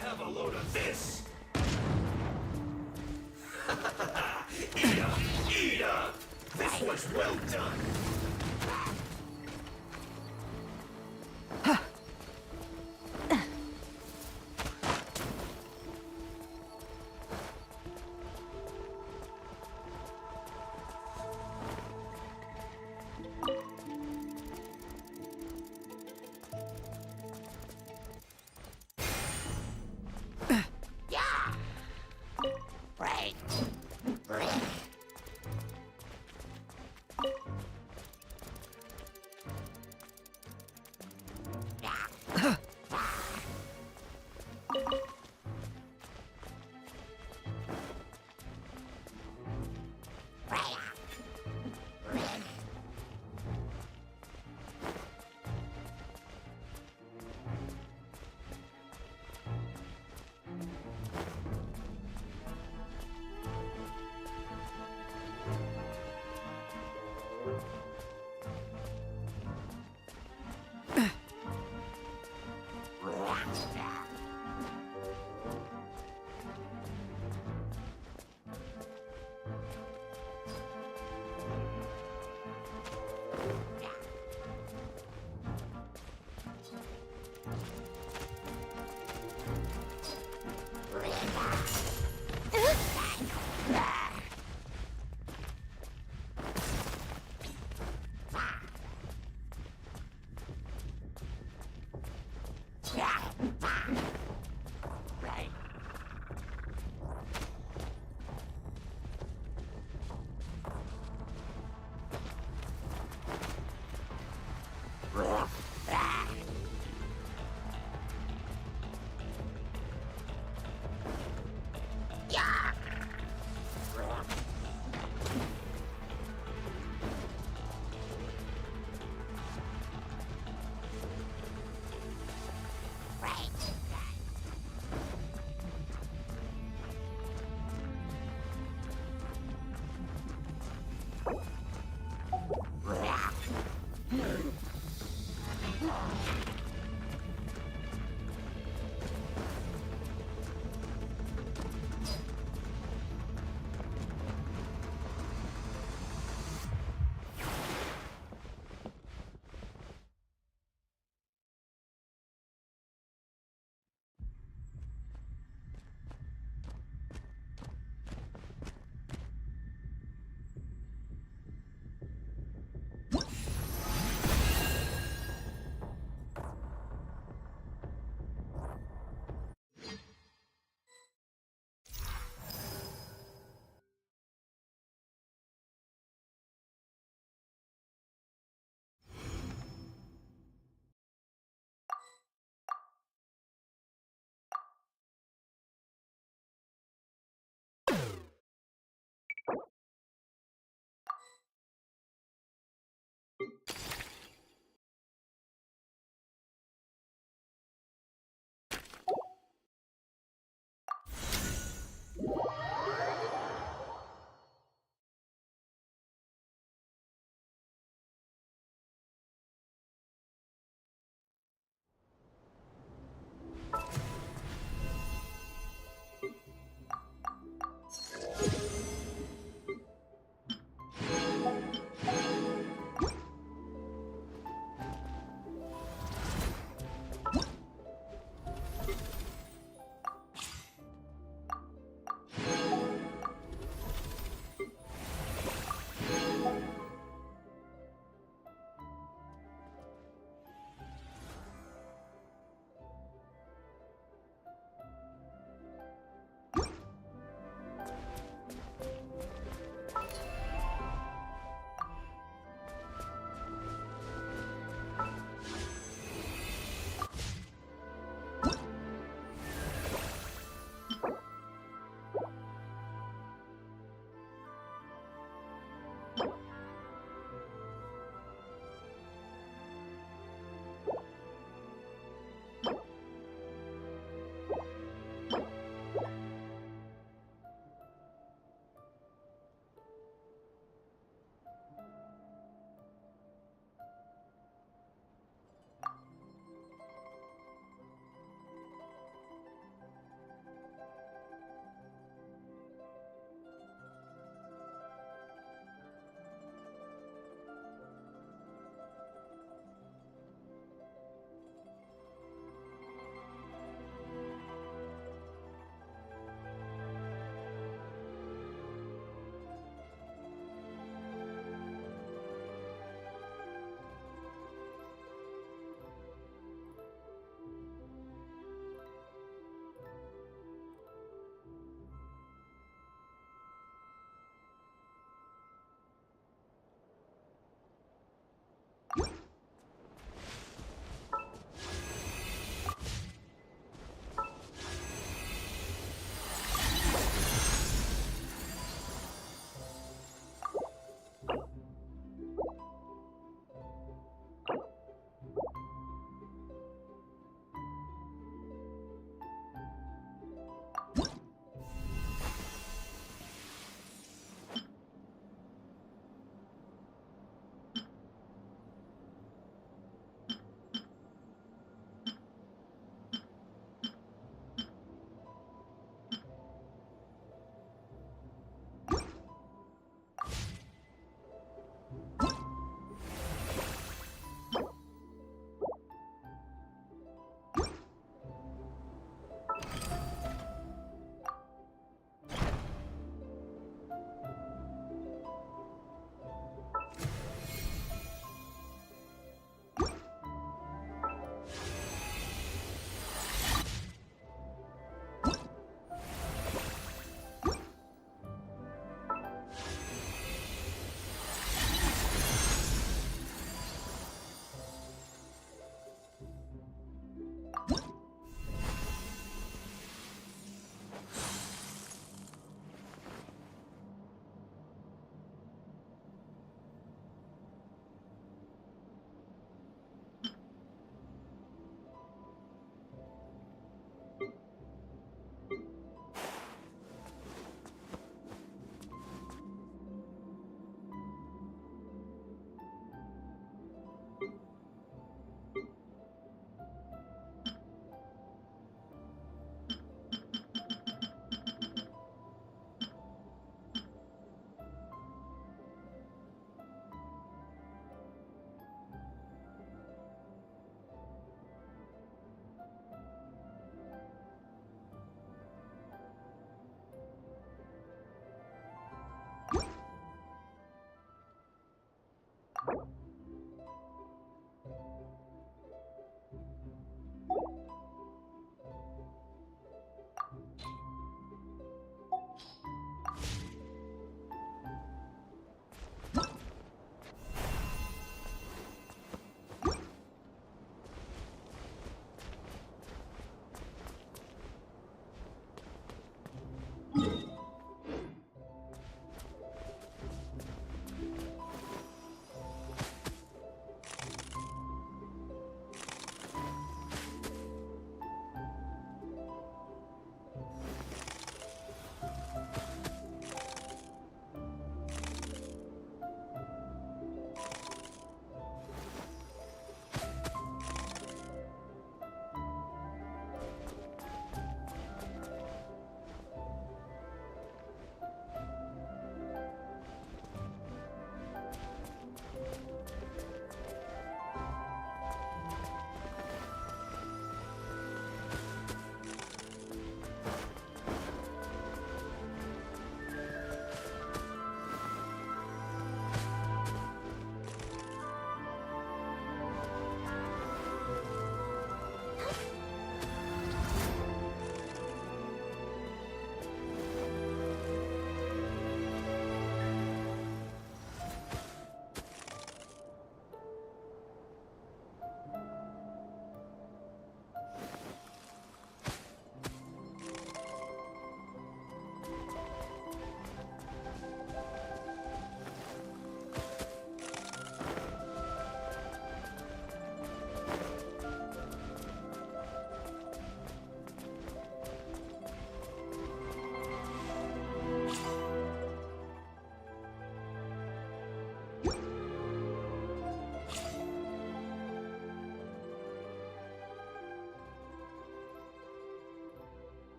Have a load of this! Eat up! Eat up! This was well done!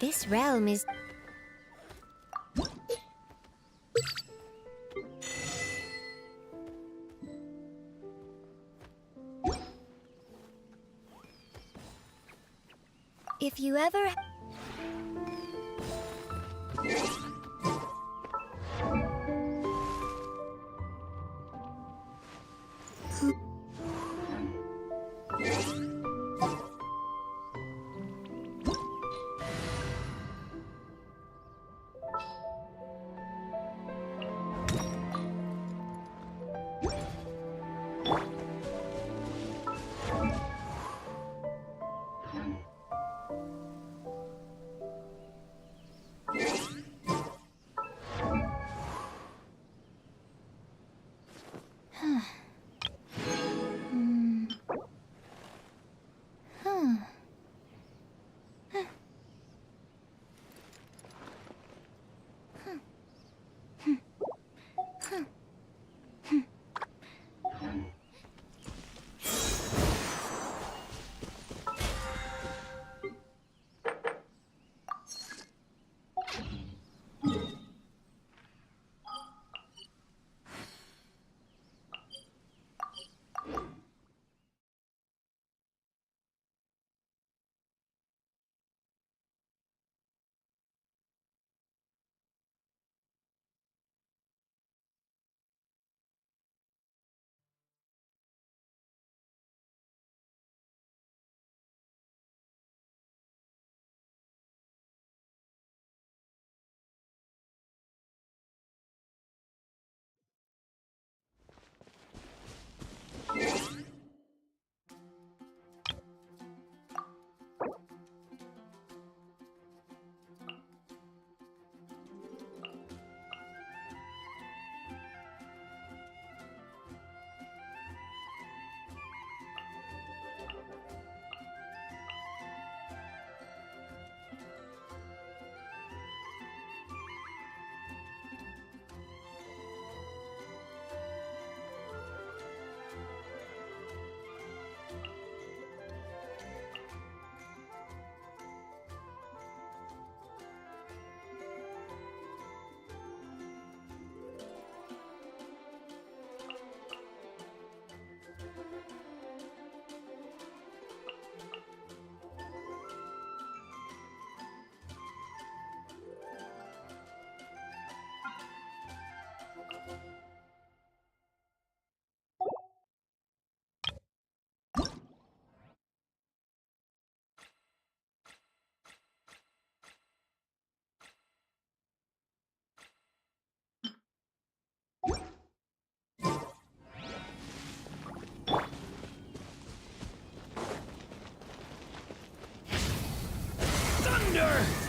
This realm is... If you ever... Thunder!